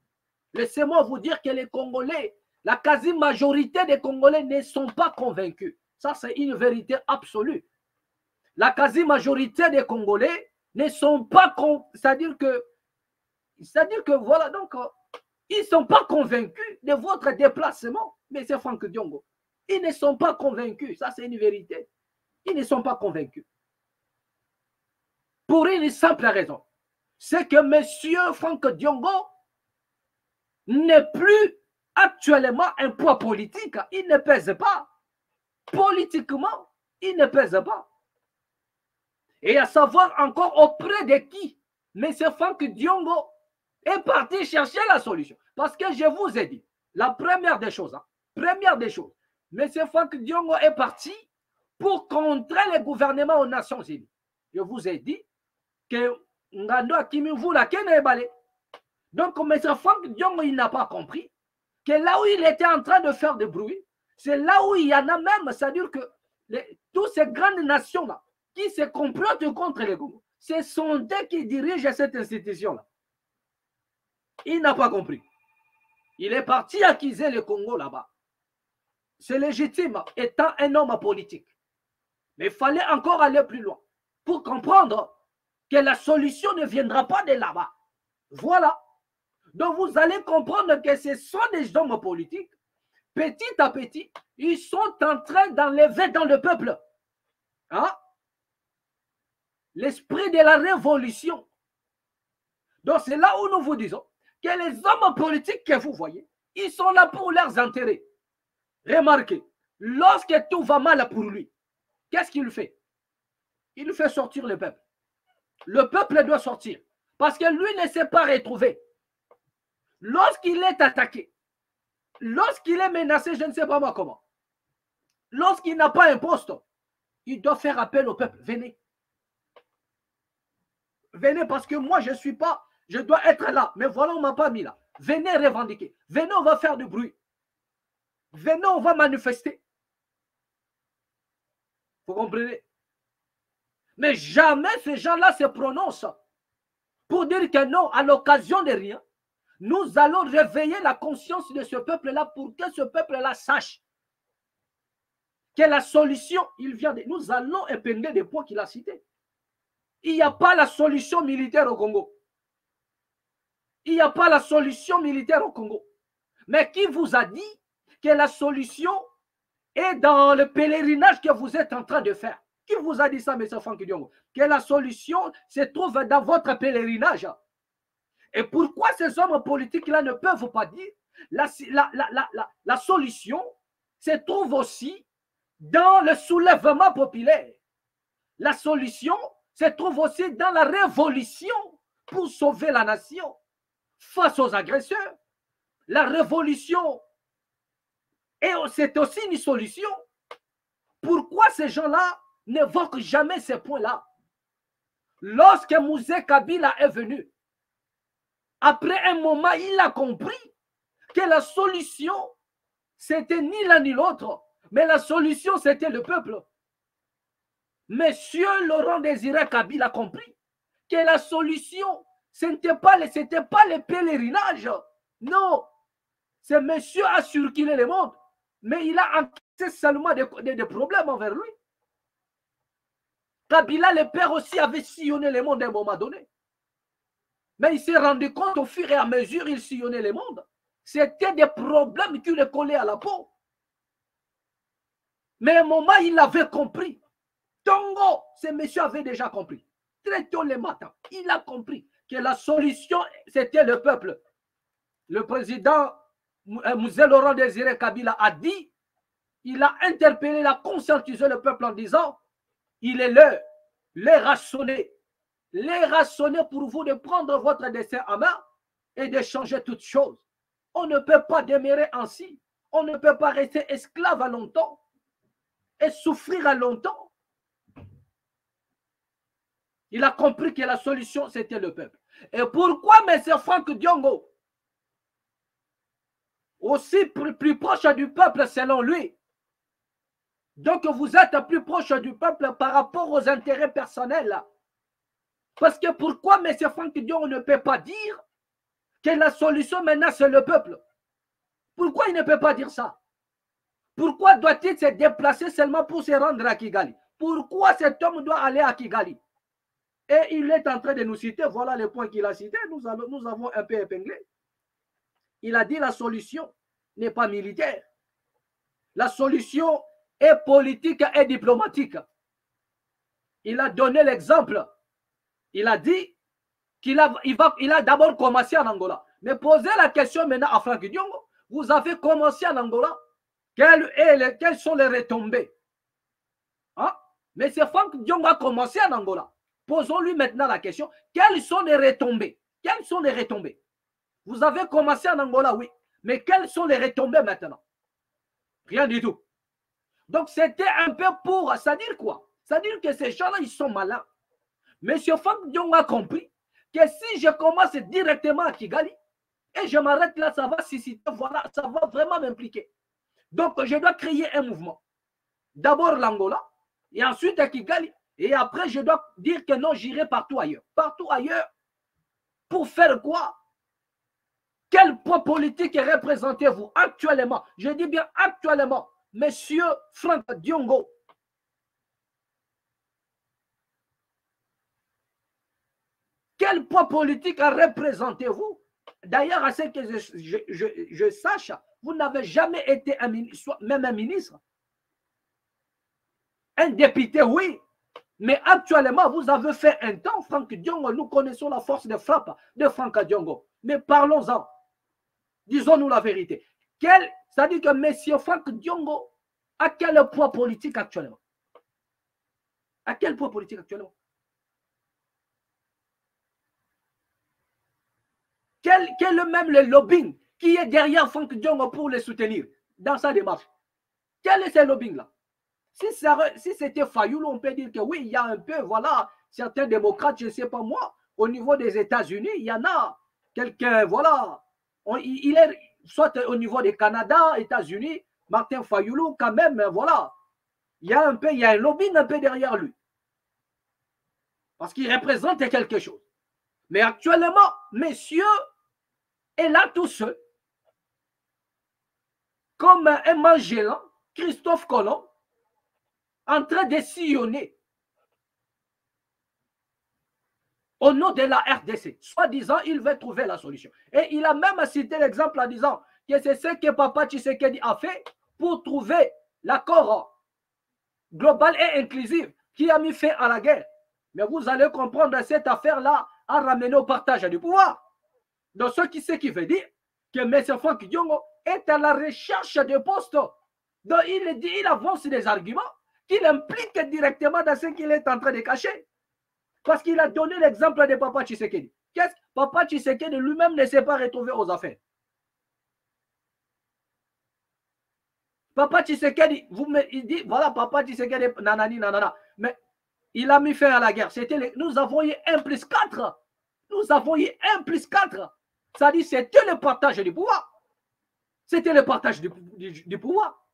laissez-moi vous dire que les Congolais, la quasi-majorité des Congolais ne sont pas convaincus. Ça, c'est une vérité absolue. La quasi-majorité des Congolais ne sont pas c'est-à-dire que voilà, donc ils ne sont pas convaincus de votre déplacement, M. Franck Diongo. Ils ne sont pas convaincus, ça c'est une vérité. Ils ne sont pas convaincus. Pour une simple raison, c'est que M. Franck Diongo n'est plus actuellement un poids politique. Il ne pèse pas. Politiquement, il ne pèse pas. Et à savoir encore auprès de qui M. Franck Diongo est parti chercher la solution. Parce que je vous ai dit, la première des choses, M. Franck Diongo est parti pour contrer le gouvernement aux Nations Unies. Je vous ai dit que Ngando Akimivula Kenebale. Donc, M. Franck Diongo, il n'a pas compris que là où il était en train de faire du bruit, c'est là où il y en a même, c'est-à-dire que toutes ces grandes nations-là qui se complotent contre les Congo, ce sont eux qui dirigent cette institution-là. Il n'a pas compris. Il est parti accuser le Congo là-bas. c'est légitime, étant un homme politique. Mais il fallait encore aller plus loin pour comprendre que la solution ne viendra pas de là-bas. Voilà. Donc vous allez comprendre que ce sont des hommes politiques. Petit à petit, ils sont en train d'enlever dans le peuple hein, l'esprit de la révolution. Donc c'est là où nous vous disons que les hommes politiques que vous voyez, ils sont là pour leurs intérêts. Remarquez, lorsque tout va mal pour lui, qu'est-ce qu'il fait? Il fait sortir le peuple. Le peuple doit sortir. Parce que lui ne s'est pas retrouvé. Lorsqu'il est attaqué, lorsqu'il est menacé, je ne sais pas moi comment, lorsqu'il n'a pas un poste, il doit faire appel au peuple. Venez. Venez parce que moi, je ne suis pas, je dois être là. Mais voilà, on ne m'a pas mis là. Venez revendiquer. Venez, on va faire du bruit. Venez, on va manifester. Vous comprenez? Mais jamais ces gens-là se prononcent pour dire que non, à l'occasion de rien, nous allons réveiller la conscience de ce peuple-là pour que ce peuple-là sache que la solution, il vient de... Nous allons épingler des points qu'il a cités. Il n'y a pas la solution militaire au Congo. Il n'y a pas la solution militaire au Congo. Mais qui vous a dit que la solution est dans le pèlerinage que vous êtes en train de faire? Qui vous a dit ça, M. Franck Diongo? Que la solution se trouve dans votre pèlerinage. Et pourquoi ces hommes politiques-là ne peuvent pas dire la solution se trouve aussi dans le soulèvement populaire? La solution se trouve aussi dans la révolution pour sauver la nation face aux agresseurs. La révolution, c'est aussi une solution. Pourquoi ces gens-là n'évoquent jamais ces points-là? Lorsque Mouzé Kabila est venu, après un moment, il a compris que la solution, c'était ni l'un ni l'autre, mais la solution, c'était le peuple. Monsieur Laurent Désiré Kabila a compris que la solution, ce n'était pas le pèlerinage. Non, c'est monsieur a circulé le monde, mais il a encaissé seulement des problèmes envers lui. Kabila, le père aussi, avait sillonné le monde à un moment donné. Mais il s'est rendu compte au fur et à mesure, il sillonnait le monde. C'était des problèmes qui lui collaient à la peau. Mais à un moment, il avait compris. Tongo, ce monsieur avait déjà compris. Très tôt le matin, il a compris que la solution, c'était le peuple. Le président Mouzé Laurent Désiré Kabila a dit, il a interpellé, il a conscientisé le peuple en disant, il est l'heure, les rationner pour vous de prendre votre destin en main et de changer toutes choses. On ne peut pas demeurer ainsi. On ne peut pas rester esclave à longtemps et souffrir à longtemps. Il a compris que la solution, c'était le peuple. Et pourquoi M. Franck Diongo, aussi plus proche du peuple selon lui, donc vous êtes plus proche du peuple par rapport aux intérêts personnels? Parce que pourquoi M. Franck Diongo ne peut pas dire que la solution maintenant c'est le peuple? Pourquoi il ne peut pas dire ça? Pourquoi doit-il se déplacer seulement pour se rendre à Kigali? Pourquoi cet homme doit aller à Kigali? Et il est en train de nous citer, voilà les points qu'il a cités, nous avons un peu épinglé. Il a dit la solution n'est pas militaire. La solution est politique et diplomatique. Il a donné l'exemple. Il a dit qu'il a d'abord commencé en Angola. Mais posez la question maintenant à Franck Diongo. Vous avez commencé en Angola. Quelles sont les retombées? Hein? Mais c'est Franck Diongo a commencé en Angola. Posons-lui maintenant la question. Quelles sont les retombées? Quelles sont les retombées? Vous avez commencé en Angola, oui. Mais quelles sont les retombées maintenant? Rien du tout. Donc c'était un peu pour... Ça veut dire quoi? Ça veut dire que ces gens-là, ils sont malins. Monsieur Franck Diongo a compris que si je commence directement à Kigali et je m'arrête là, ça va susciter, voilà, ça va vraiment m'impliquer. Donc je dois créer un mouvement. D'abord l'Angola et ensuite à Kigali. Et après, je dois dire que non, j'irai partout ailleurs. Partout ailleurs. Pour faire quoi? Quel poids politique représentez-vous actuellement? Je dis bien actuellement. Monsieur Franck Diongo, quel poids politique représentez-vous? D'ailleurs, à ce que je sache, vous n'avez jamais été un ministre, même un ministre. Un député, oui. Mais actuellement, vous avez fait un temps, Franck Diongo, nous connaissons la force de frappe de Franck Diongo. Mais parlons-en. Disons-nous la vérité. C'est-à-dire que M. Franck Diongo a quel poids politique actuellement? À quel poids politique actuellement? Quel est même le lobbying qui est derrière Franck Diongo pour les soutenir dans sa démarche? Quel est ce lobbying-là? Si c'était Fayoulou, on peut dire que oui, il y a un peu, voilà, certains démocrates, je ne sais pas moi, au niveau des États-Unis, il y en a quelqu'un, voilà, il est soit au niveau des Canada, États-Unis, Martin Fayoulou, quand même, voilà, il y a un lobbying un peu derrière lui. Parce qu'il représente quelque chose. Mais actuellement, messieurs, est là tout seul, comme un Magellan, Christophe Colomb, en train de sillonner au nom de la RDC. Soi-disant, il veut trouver la solution. Et il a même cité l'exemple en disant que c'est ce que Papa Tshisekedi a fait pour trouver l'accord global et inclusif qui a mis fin à la guerre. Mais vous allez comprendre, cette affaire-là a ramené au partage du pouvoir. Donc, ce qui veut dire que M. Franck Diongo est à la recherche de postes. Donc, il avance des arguments qu'il implique directement dans ce qu'il est en train de cacher. Parce qu'il a donné l'exemple de Papa Tshisekedi. Papa Tshisekedi lui-même ne s'est pas retrouvé aux affaires. Papa Tshisekedi, il dit, voilà, Papa Tshisekedi, nanani, nanana. Mais il a mis fin à la guerre. Nous avons eu 1+4. Nous avons eu 1+4. Ça dit, c'était le partage du pouvoir. C'était le partage du pouvoir.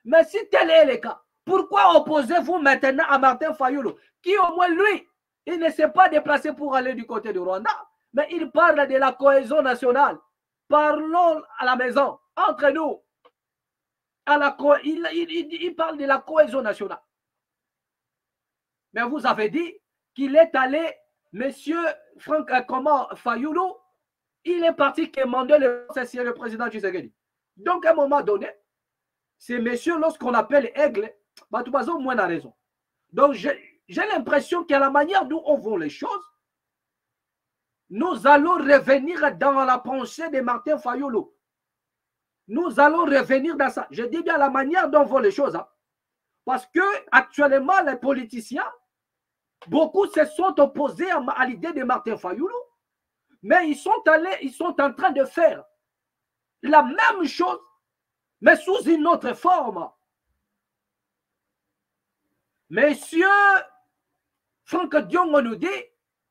Mais si tel est le cas, pourquoi opposez-vous maintenant à Martin Fayoulou, qui au moins lui, il ne s'est pas déplacé pour aller du côté du Rwanda, mais il parle de la cohésion nationale. Parlons à la maison, entre nous. Il parle de la cohésion nationale. Mais vous avez dit qu'il est allé, monsieur Franck Fayoulou, il est parti commander le président Tshisekedi. Donc, à un moment donné, ces messieurs, lorsqu'on appelle aigle, bah, tout au moins a raison. Donc, j'ai l'impression qu'à la manière dont on voit les choses, nous allons revenir dans la pensée de Martin Fayoulou. Nous allons revenir dans ça. Je dis bien la manière dont on voit les choses. Hein. Parce que actuellement, les politiciens, beaucoup se sont opposés à l'idée de Martin Fayoulou, mais ils sont en train de faire la même chose, mais sous une autre forme. Monsieur Franck Diongo nous dit,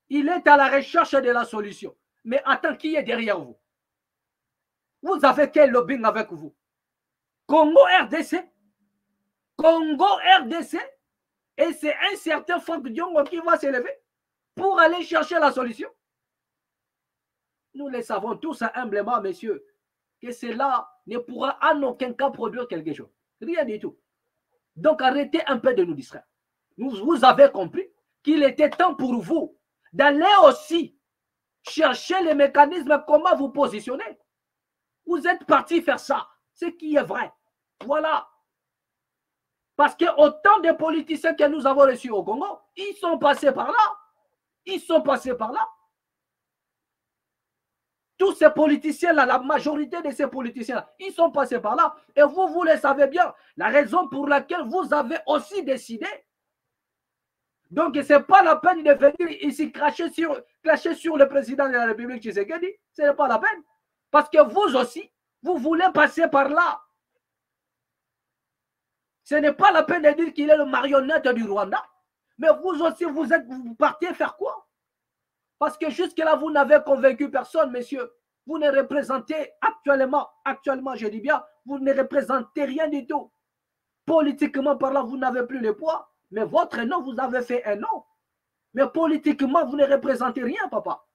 il est à la recherche de la solution. Mais attends, qui est derrière vous? Vous avez quel lobbying avec vous? Congo RDC? Congo RDC? Et c'est un certain Franck Diongo qui va s'élever pour aller chercher la solution. Nous le savons tous humblement, messieurs, que cela ne pourra en aucun cas produire quelque chose. Rien du tout. Donc arrêtez un peu de nous distraire. Vous avez compris qu'il était temps pour vous d'aller aussi chercher les mécanismes, comment vous positionner. Vous êtes parti faire ça, ce qui est vrai. Voilà. Parce que autant de politiciens que nous avons reçus au Congo, ils sont passés par là. Ils sont passés par là. Tous ces politiciens-là, la majorité de ces politiciens-là, ils sont passés par là. Et vous le savez bien, la raison pour laquelle vous avez aussi décidé. Donc, ce n'est pas la peine de venir ici cracher sur le président de la République Tshisekedi. Ce n'est pas la peine. Parce que vous aussi, vous voulez passer par là. Ce n'est pas la peine de dire qu'il est le marionnette du Rwanda. Mais vous aussi, vous partez faire quoi? Parce que jusque-là, vous n'avez convaincu personne, messieurs. Vous ne représentez actuellement, je dis bien, vous ne représentez rien du tout. Politiquement parlant, vous n'avez plus le poids. Mais votre nom, vous avez fait un nom. Mais politiquement, vous ne représentez rien, papa.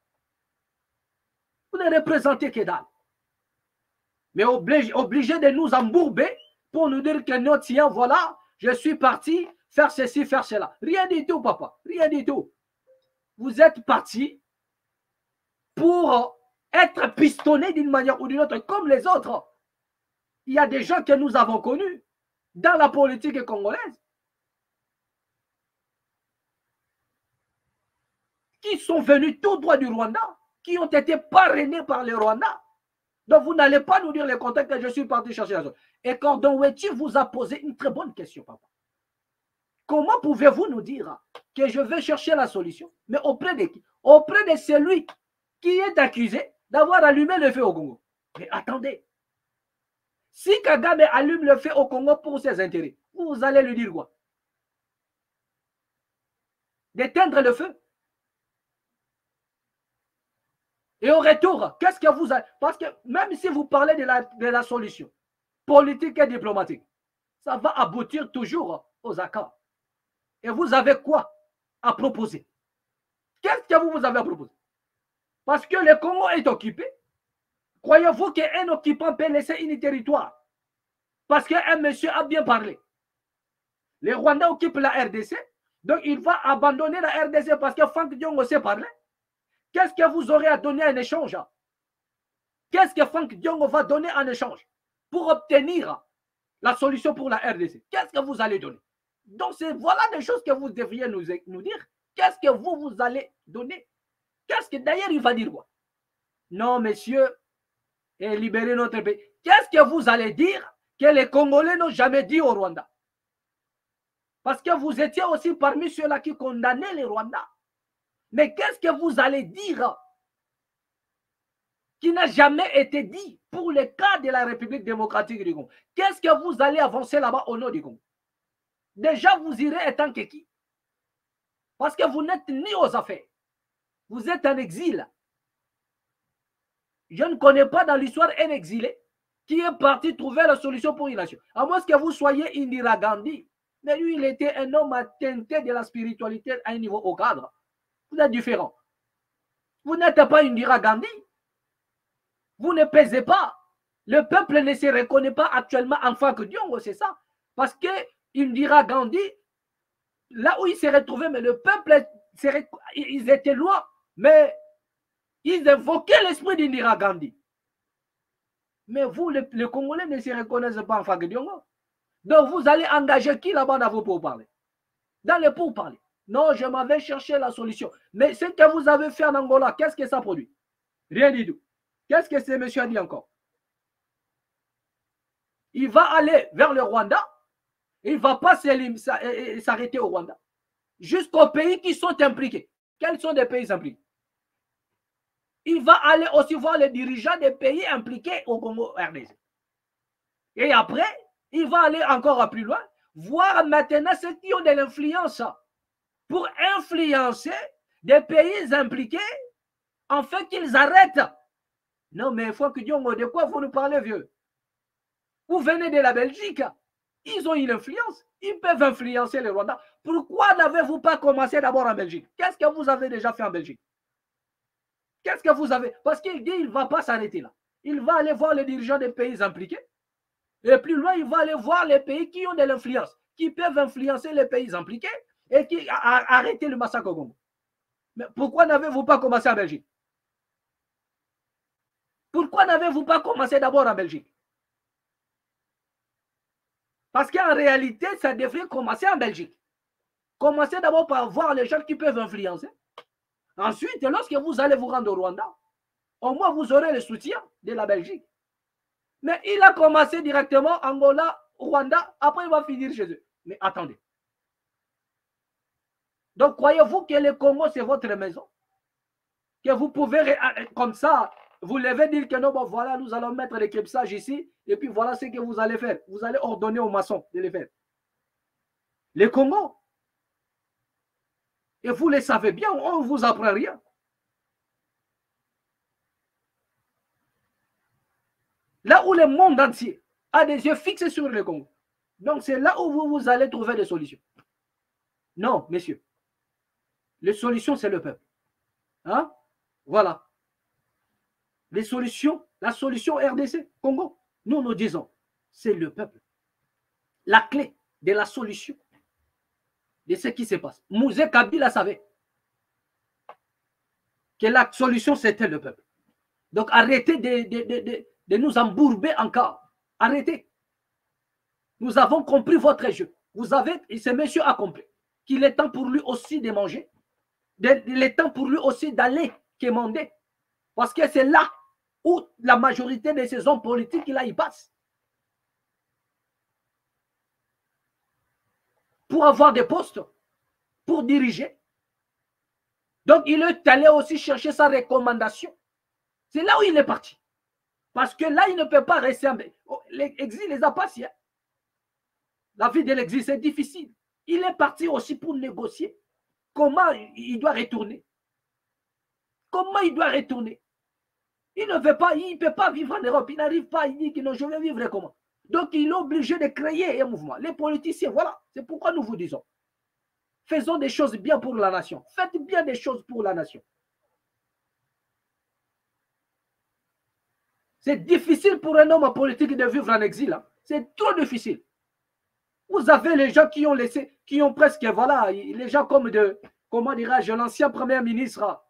Vous ne représentez que dalle. Mais obligé de nous embourber pour nous dire que non, tiens, voilà, je suis parti faire ceci, faire cela. Rien du tout, papa. Rien du tout. Vous êtes parti pour être pistonné d'une manière ou d'une autre, comme les autres. Il y a des gens que nous avons connus dans la politique congolaise qui sont venus tout droit du Rwanda, qui ont été parrainés par le Rwanda. Donc, vous n'allez pas nous dire les contacts que je suis parti chercher la zone. Et Cordon Ouetti vous a posé une très bonne question, papa. Comment pouvez-vous nous dire que je vais chercher la solution? Mais auprès de qui? Auprès de celui qui est accusé d'avoir allumé le feu au Congo. Mais attendez. Si Kagame allume le feu au Congo pour ses intérêts, vous allez lui dire quoi? D'éteindre le feu? Et au retour, qu'est-ce que vous avez? Parce que même si vous parlez de la solution politique et diplomatique, ça va aboutir toujours aux accords. Et vous avez quoi à proposer? Qu'est-ce que vous avez à proposer? Parce que le Congo est occupé. Croyez-vous qu'un occupant peut laisser un territoire parce qu'un monsieur a bien parlé? Les Rwandais occupent la RDC, donc il va abandonner la RDC parce que Frank Diongo sait parler. Qu'est-ce que vous aurez à donner en échange? Qu'est-ce que Frank Diongo va donner en échange pour obtenir la solution pour la RDC? Qu'est-ce que vous allez donner? Donc, voilà des choses que vous devriez nous dire. Qu'est-ce que vous allez donner? Qu'est-ce que d'ailleurs il va dire quoi? Non, messieurs, et libérer notre pays. Qu'est-ce que vous allez dire que les Congolais n'ont jamais dit au Rwanda? Parce que vous étiez aussi parmi ceux-là qui condamnaient les Rwandais. Mais qu'est-ce que vous allez dire qui n'a jamais été dit pour le cas de la République démocratique du Congo? Qu'est-ce que vous allez avancer là-bas au nom du Congo? Déjà, vous irez étant que qui? Parce que vous n'êtes ni aux affaires. Vous êtes en exil. Je ne connais pas dans l'histoire un exilé qui est parti trouver la solution pour une nation. À moins que vous soyez Indira Gandhi. Mais lui, il était un homme atteinte de la spiritualité à un niveau au cadre. Vous êtes différent. Vous n'êtes pas Indira Gandhi. Vous ne pesez pas. Le peuple ne se reconnaît pas actuellement en Frank Diongo, c'est ça. Parce que Indira Gandhi, là où il s'est retrouvé, mais le peuple, ils étaient loin, mais ils évoquaient l'esprit d'Indira Gandhi. Mais vous, les Congolais ne se reconnaissent pas en Frank Diongo. Donc vous allez engager qui là-bas dans vos pourparlers? Dans les pourparlers. Non, je m'avais cherché la solution. Mais ce que vous avez fait en Angola, qu'est-ce que ça produit? Rien du tout. Qu'est-ce que ce monsieur a dit encore? Il va aller vers le Rwanda. Il ne va pas s'arrêter au Rwanda. Jusqu'aux pays qui sont impliqués. Quels sont les pays impliqués? Il va aller aussi voir les dirigeants des pays impliqués au Congo RDC. Et après, il va aller encore plus loin, voir maintenant ceux qui ont de l'influence pour influencer des pays impliqués afin qu'ils arrêtent. Non, mais il faut que Diongo, de quoi vous nous parlez, vieux? Vous venez de la Belgique. Ils ont une influence. Ils peuvent influencer les Rwandais. Pourquoi n'avez-vous pas commencé d'abord en Belgique? Qu'est-ce que vous avez déjà fait en Belgique? Qu'est-ce que vous avez? Parce qu'il dit qu'il ne va pas s'arrêter là. Il va aller voir les dirigeants des pays impliqués. Et plus loin, il va aller voir les pays qui ont de l'influence, qui peuvent influencer les pays impliqués et qui arrêter le massacre au Congo. Mais pourquoi n'avez-vous pas commencé en Belgique? Pourquoi n'avez-vous pas commencé d'abord en Belgique? Parce qu'en réalité, ça devrait commencer en Belgique. Commencez d'abord par voir les gens qui peuvent influencer. Ensuite, lorsque vous allez vous rendre au Rwanda, au moins vous aurez le soutien de la Belgique. Mais il a commencé directement Angola, Rwanda, après il va finir chez eux. Mais attendez. Donc, croyez-vous que le Congo, c'est votre maison? Que vous pouvez, comme ça, vous levez dire que non, bon, voilà, nous allons mettre les cripsages ici, et puis voilà ce que vous allez faire. Vous allez ordonner aux maçons de les faire. Le Congo. Et vous le savez bien, on ne vous apprend rien. Là où le monde entier a des yeux fixés sur le Congo. Donc, c'est là où vous allez trouver des solutions. Non, messieurs. Les solutions, c'est le peuple. Hein? Voilà. Les solutions, la solution RDC, Congo, nous disons, c'est le peuple. la clé de la solution de ce qui se passe. Mouzé Kabila savait que la solution, c'était le peuple. Donc, arrêtez de nous embourber encore. Arrêtez. Nous avons compris votre jeu. Vous avez, et ce monsieur a compris qu'il est temps pour lui aussi de manger. Il est temps pour lui aussi d'aller quémander. Parce que c'est là où la majorité de ces hommes politiques, là, ils passent. Pour avoir des postes, pour diriger. Donc, il est allé aussi chercher sa recommandation. C'est là où il est parti. Parce que là, il ne peut pas rester. L'exil les a passés. La vie de l'exil, c'est difficile. Il est parti aussi pour négocier. Comment il doit retourner? Comment il doit retourner? Il ne veut pas, il ne peut pas vivre en Europe. Il n'arrive pas, il dit que non, je vais vivre comment? Donc, il est obligé de créer un mouvement. Les politiciens, voilà. C'est pourquoi nous vous disons. Faisons des choses bien pour la nation. Faites bien des choses pour la nation. C'est difficile pour un homme politique de vivre en exil. Hein. C'est trop difficile. Vous avez les gens qui ont laissé, qui ont presque, voilà, les gens comme de, comment dirais-je, l'ancien premier ministre,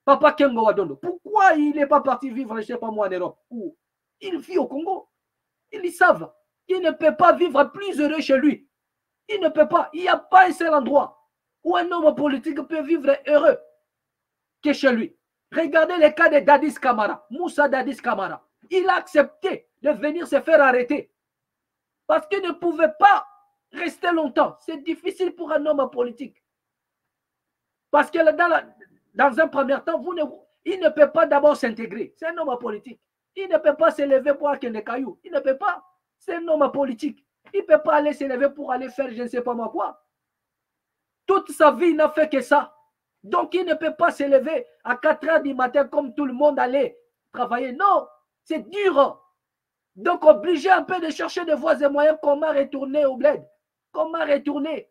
Papa Kengo Wadondo. Pourquoi il n'est pas parti vivre, je ne sais pas moi, en Europe? Où il vit au Congo. Ils savent qu'il ne peut pas vivre plus heureux chez lui. Il ne peut pas. Il n'y a pas un seul endroit où un homme politique peut vivre heureux que chez lui. Regardez le cas de Dadis Kamara, Moussa Dadis Kamara. Il a accepté de venir se faire arrêter parce qu'il ne pouvait pas rester longtemps. C'est difficile pour un homme politique. Parce que dans un premier temps, il ne peut pas d'abord s'intégrer. C'est un homme politique. Il ne peut pas se lever pour aller des cailloux. Il ne peut pas. C'est un homme politique. Il ne peut pas aller se lever pour aller faire je ne sais pas moi quoi. Toute sa vie, il n'a fait que ça. Donc, il ne peut pas se lever à 4 heures du matin comme tout le monde allait travailler. Non, c'est dur. Donc, obligé un peu de chercher des voies et moyens comment retourner au bled. Comment retourner.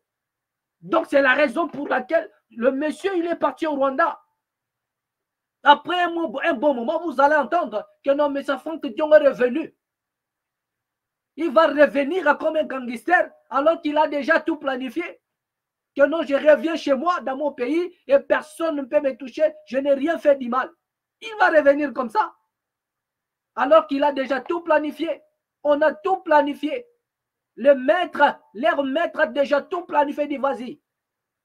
Donc, c'est la raison pour laquelle le monsieur, il est parti au Rwanda. Après un bon moment, vous allez entendre que non, mais ça fait que Dion est revenu. Il va revenir comme un gangster alors qu'il a déjà tout planifié. Que non, je reviens chez moi, dans mon pays, et personne ne peut me toucher, je n'ai rien fait du mal. Il va revenir comme ça. Alors qu'il a déjà tout planifié. On a tout planifié. Leur maître a déjà tout planifié, dit vas-y.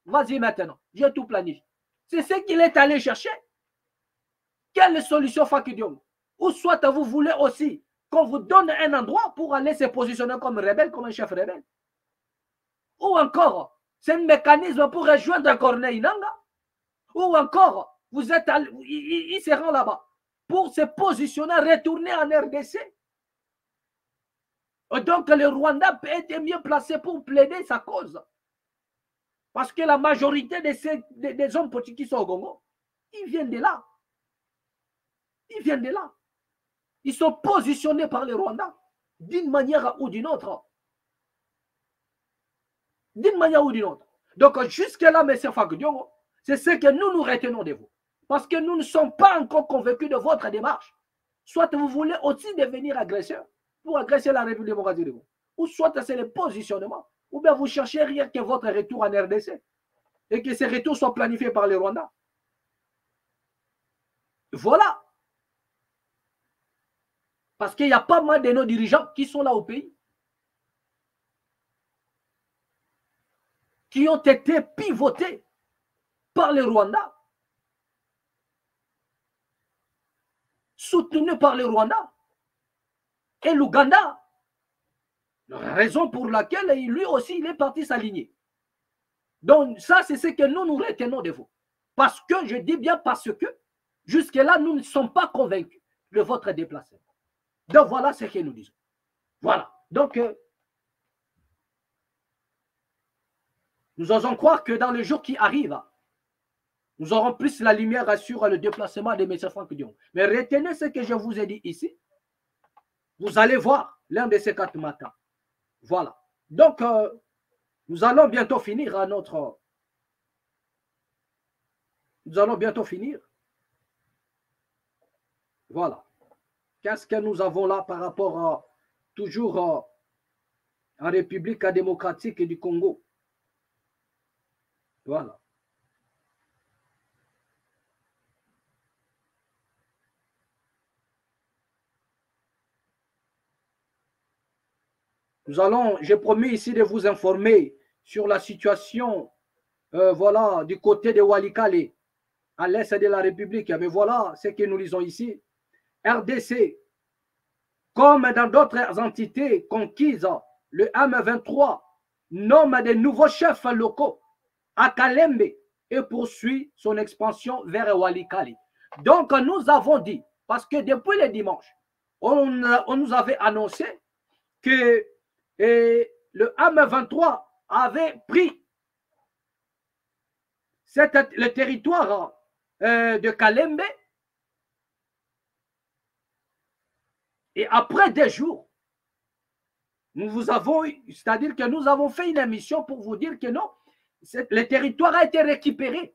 Vas-y maintenant, j'ai tout planifié. C'est ce qu'il est allé chercher. Quelle solution Fakidiom? Ou soit vous voulez aussi qu'on vous donne un endroit pour aller se positionner comme rebelle, comme un chef rebelle. Ou encore, c'est un mécanisme pour rejoindre Corneille Nanga. Ou encore, vous êtes ils seront là-bas pour se positionner, retourner en RDC. Et donc, le Rwanda peut être mieux placé pour plaider sa cause. Parce que la majorité des hommes politiques qui sont au Congo, ils viennent de là. Ils viennent de là. Ils sont positionnés par le Rwanda d'une manière ou d'une autre. D'une manière ou d'une autre. Donc, jusque-là, M. Fakdiongo, c'est ce que nous retenons de vous. Parce que nous ne sommes pas encore convaincus de votre démarche. Soit vous voulez aussi devenir agresseur pour agresser la République démocratique du Congo. Ou soit c'est le positionnement. Ou bien vous cherchez rien que votre retour en RDC. Et que ces retours soient planifiés par le Rwanda. Voilà. Parce qu'il y a pas mal de nos dirigeants qui sont là au pays. Qui ont été pivotés par le Rwanda. Soutenus par le Rwanda. Et l'Ouganda. La raison pour laquelle lui aussi, il est parti s'aligner. Donc, ça, c'est ce que nous retenons de vous. Parce que, je dis bien parce que, jusque-là, nous ne sommes pas convaincus de votre déplacement. Donc, voilà ce que nous disons. Voilà. Donc, nous osons croire que dans le jour qui arrive, nous aurons plus la lumière sur le déplacement de M. Franck Dion. Mais retenez ce que je vous ai dit ici. Vous allez voir l'un de ces 4 matins. Voilà. Donc, nous allons bientôt finir à notre... Nous allons bientôt finir. Voilà. Qu'est-ce que nous avons là par rapport à toujours en République démocratique du Congo. Voilà. J'ai promis ici de vous informer sur la situation voilà, du côté de Walikale, à l'est de la République. Mais voilà ce que nous lisons ici. RDC, comme dans d'autres entités conquises, le M23 nomme de nouveaux chefs locaux à Kalembe et poursuit son expansion vers Walikale. Donc, nous avons dit, parce que depuis le dimanche, on nous avait annoncé que le M23 avait pris le territoire de Kalembe. Et après des jours, c'est-à-dire que nous avons fait une émission pour vous dire que non, le territoire a été récupéré.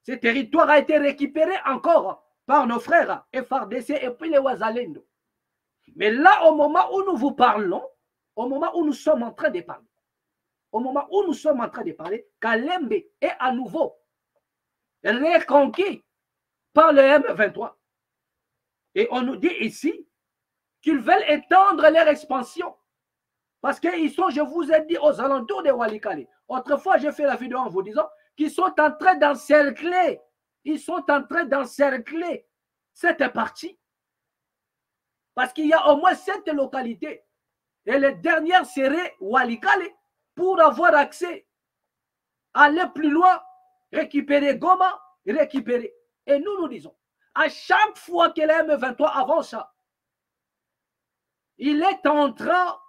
Ce territoire a été récupéré encore par nos frères FARDC et puis les Wazalendo. Mais là, au moment où nous vous parlons, au moment où nous sommes en train de parler, Kalembe est à nouveau reconquis par le M23. Et on nous dit ici qu'ils veulent étendre leur expansion. Parce qu'ils sont, je vous ai dit, aux alentours de Walikale. Autrefois, j'ai fait la vidéo en vous disant qu'ils sont en train d'encercler. Ils sont en train d'encercler cette partie. Parce qu'il y a au moins 7 localités. Et les dernières seraient Walikale pour avoir accès, aller plus loin, récupérer Goma, récupérer. Et nous disons, à chaque fois que le M23 avance, il est en train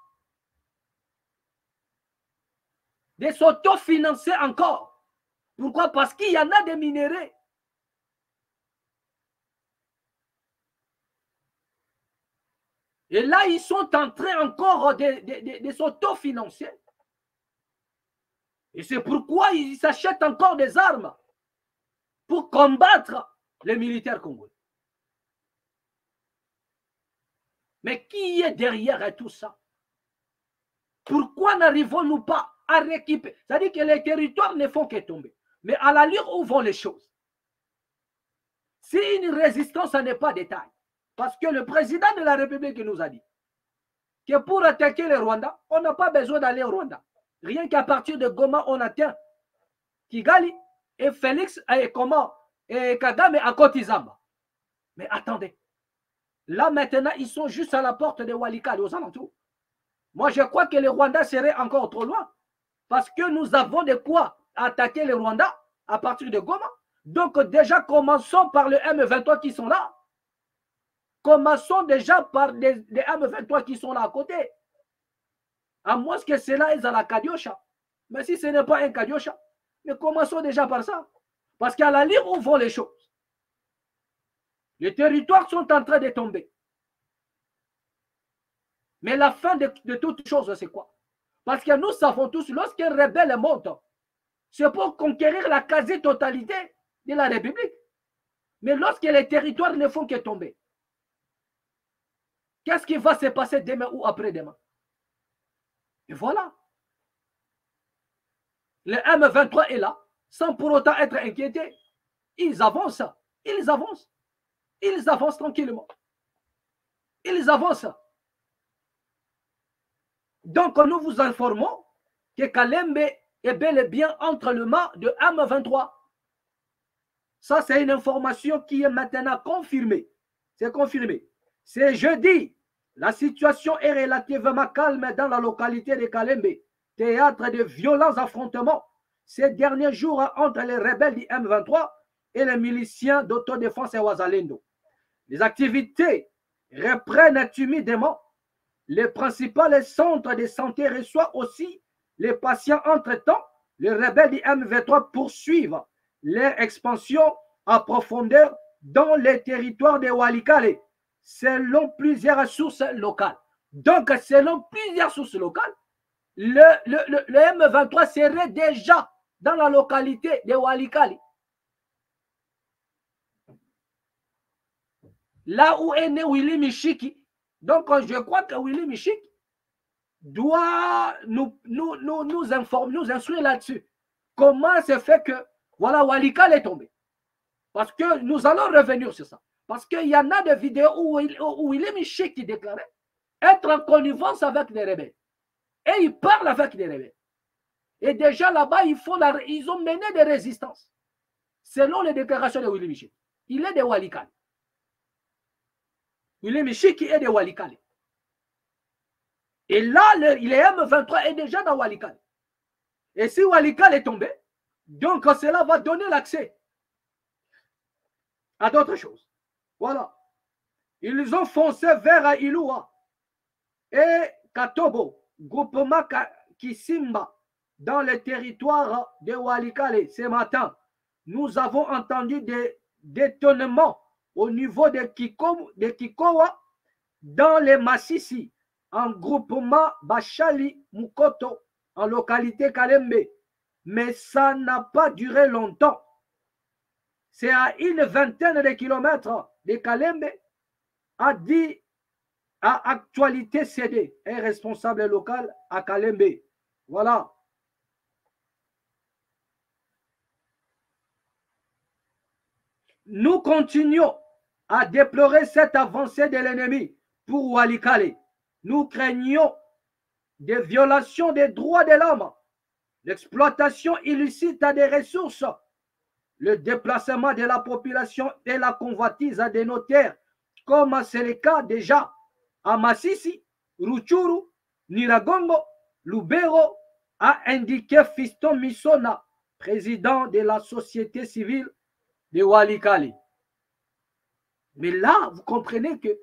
de s'autofinancer encore. Pourquoi? Parce qu'il y en a des minéraux. Et là, ils sont en train encore de s'autofinancer. Et c'est pourquoi ils s'achètent encore des armes pour combattre les militaires congolais. Mais qui est derrière tout ça? Pourquoi n'arrivons-nous pas à récupérer? C'est-à-dire que les territoires ne font que tomber. Mais à l'allure où vont les choses, si une résistance n'est pas détail, parce que le président de la République nous a dit que pour attaquer le Rwanda, on n'a pas besoin d'aller au Rwanda. Rien qu'à partir de Goma, on atteint Kigali et Félix et Kagame à Kotizamba. Mais attendez, là maintenant, ils sont juste à la porte de Walikale, aux alentours. Moi, je crois que le Rwanda serait encore trop loin parce que nous avons de quoi attaquer le Rwanda à partir de Goma. Donc déjà, commençons par le M23 qui sont là. Commençons déjà par les M23 qui sont là à côté. À moins que cela est à la Kadiosha. Mais si ce n'est pas un Kadiosha, mais commençons déjà par ça. Parce qu'à la ligne où vont les choses, les territoires sont en train de tomber. Mais la fin de toute chose, c'est quoi? Parce que nous savons tous, lorsqu'un rebelle monte, c'est pour conquérir la quasi-totalité de la République. Mais lorsque les territoires ne font que tomber, qu'est-ce qui va se passer demain ou après-demain? Et voilà. Le M23 est là, sans pour autant être inquiétés. Ils avancent, ils avancent. Ils avancent tranquillement. Ils avancent. Donc, nous vous informons que Kalembe est bel et bien entre les mains de M23. Ça, c'est une information qui est maintenant confirmée. C'est confirmé. C'est jeudi. La situation est relativement calme dans la localité de Kalembe, théâtre de violents affrontements ces derniers jours entre les rebelles du M23 et les miliciens d'autodéfense et Wazalendo. Les activités reprennent timidement. Les principaux centres de santé reçoivent aussi les patients. Entre-temps, les rebelles du M23 poursuivent leur expansion en profondeur dans les territoires de Walikale, selon plusieurs sources locales. Donc, selon plusieurs sources locales, le M23 serait déjà dans la localité de Walikale. Là où est né Willy Michiki. Donc, je crois que Willy Michiki doit nous informer, nous instruire là-dessus. Comment c'est fait que, voilà, Walikale est tombé. Parce que nous allons revenir sur ça. Parce qu'il y en a des vidéos où il est Miché qui déclarait être en connivence avec des rebelles. Et il parle avec des rebelles. Et déjà là-bas, ils ont mené des résistances. Selon les déclarations de Willy Miché. Il est de Walikale. Willy Miché qui est de Walikale. Et là, il est M23 est déjà dans Walikale. Et si Walikale est tombé, donc cela va donner l'accès à d'autres choses. Voilà. Ils ont foncé vers Ilua et Katobo, groupement Kisimba, dans le territoire de Walikale. Ce matin, nous avons entendu des détournements au niveau de Kikowa, dans les Massissi, en groupement Bachali Mukoto, en localité Kalembe. Mais ça n'a pas duré longtemps. C'est à une vingtaine de kilomètres de Kalembe, a dit à Actualité CD, un responsable local à Kalembe. Voilà. Nous continuons à déplorer cette avancée de l'ennemi pour Walikale. Nous craignons des violations des droits de l'homme, l'exploitation illicite des ressources, le déplacement de la population et la convoitise des notaires, comme c'est le cas déjà à Massissi, Ruchuru, Niragongo, Lubero, a indiqué Fiston Misona, président de la société civile de Walikale. Mais là, vous comprenez que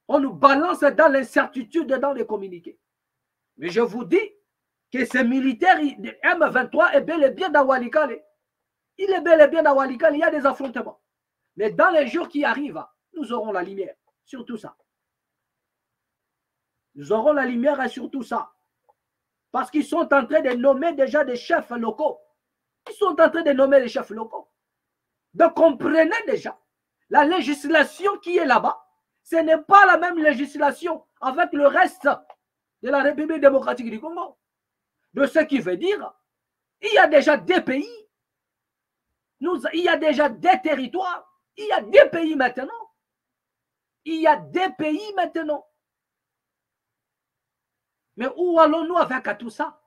on nous balance dans l'incertitude dans les communiqués. Mais je vous dis que ces militaires de M23 est bel et bien dans Walikale. Il est bel et bien dans Walikale, il y a des affrontements. Mais dans les jours qui arrivent, nous aurons la lumière sur tout ça. Nous aurons la lumière sur tout ça. Parce qu'ils sont en train de nommer déjà des chefs locaux. Ils sont en train de nommer les chefs locaux. Donc comprenez déjà, la législation qui est là-bas, ce n'est pas la même législation avec le reste de la République démocratique du Congo. De ce qui veut dire, il y a déjà des pays, il y a déjà des territoires, il y a des pays maintenant. Il y a des pays maintenant. Mais où allons-nous avec tout ça?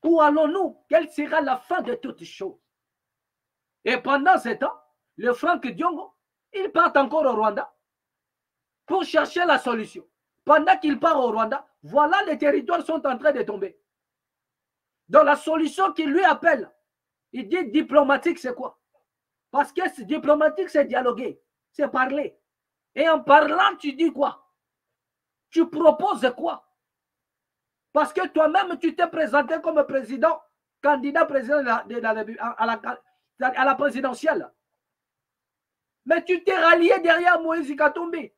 Où allons-nous? Quelle sera la fin de toutes choses? Et pendant ce temps, le Franck Diongo, il part encore au Rwanda pour chercher la solution. Pendant qu'il part au Rwanda, voilà les territoires sont en train de tomber. Donc la solution qu'il lui appelle, il dit diplomatique, c'est quoi? Parce que diplomatique, c'est dialoguer, c'est parler. Et en parlant, tu dis quoi? Tu proposes quoi? Parce que toi-même, tu t'es présenté comme président, candidat président à la présidentielle. Mais tu t'es rallié derrière Moïse Katumbi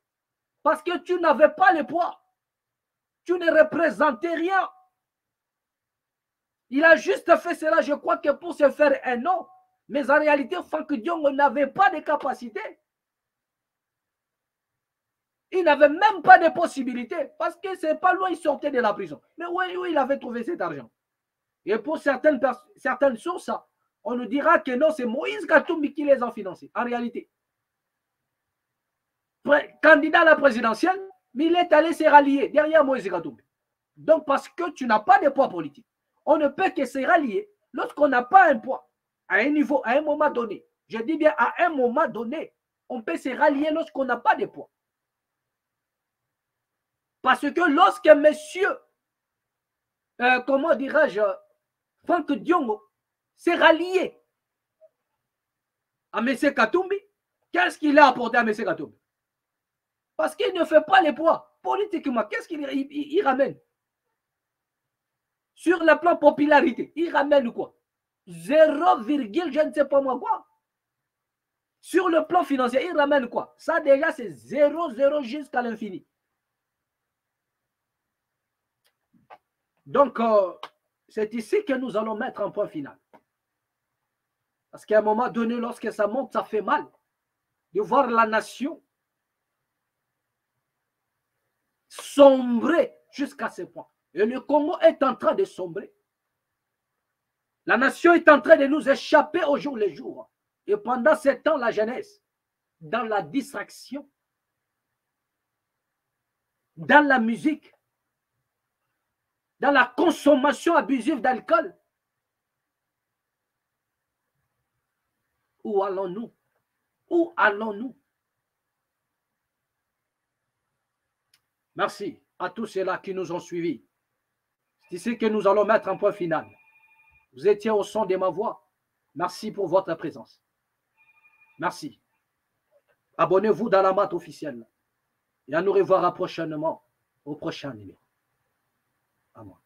parce que tu n'avais pas le poids. Tu ne représentais rien. Il a juste fait cela, je crois que pour se faire un nom. Mais en réalité, Franck Diongo n'avait pas de capacité. Il n'avait même pas de possibilité parce que ce n'est pas lui qui sortait de la prison. Mais où il avait trouvé cet argent? Et pour certaines sources, on nous dira que non, c'est Moïse Katumbi qui les a financés. En réalité, candidat à la présidentielle, mais il est allé se rallier derrière Moïse Katumbi. Donc, parce que tu n'as pas de poids politique, on ne peut que se rallier lorsqu'on n'a pas un poids à un niveau, à un moment donné. Je dis bien à un moment donné, on peut se rallier lorsqu'on n'a pas de poids. Parce que lorsque monsieur, comment dirais-je, Franck Diongo s'est rallié à M. Katumbi, qu'est-ce qu'il a apporté à M. Katumbi? Parce qu'il ne fait pas les poids. Politiquement, qu'est-ce qu'il ramène? Sur le plan popularité, il ramène quoi? 0, je ne sais pas moi quoi. Sur le plan financier, il ramène quoi? Ça déjà, c'est 0 jusqu'à l'infini. Donc, c'est ici que nous allons mettre un point final. Parce qu'à un moment donné, lorsque ça monte, ça fait mal de voir la nation sombrer jusqu'à ce point. Et le Congo est en train de sombrer. La nation est en train de nous échapper au jour le jour. Et pendant ce temps, la jeunesse, dans la distraction, dans la musique, dans la consommation abusive d'alcool. Où allons-nous? Où allons-nous? Merci à tous ceux-là qui nous ont suivis. C'est ici que nous allons mettre un point final. Vous étiez au son de ma voix. Merci pour votre présence. Merci. Abonnez-vous dans la mat officielle. Et à nous revoir prochainement au prochain numéro. À moi.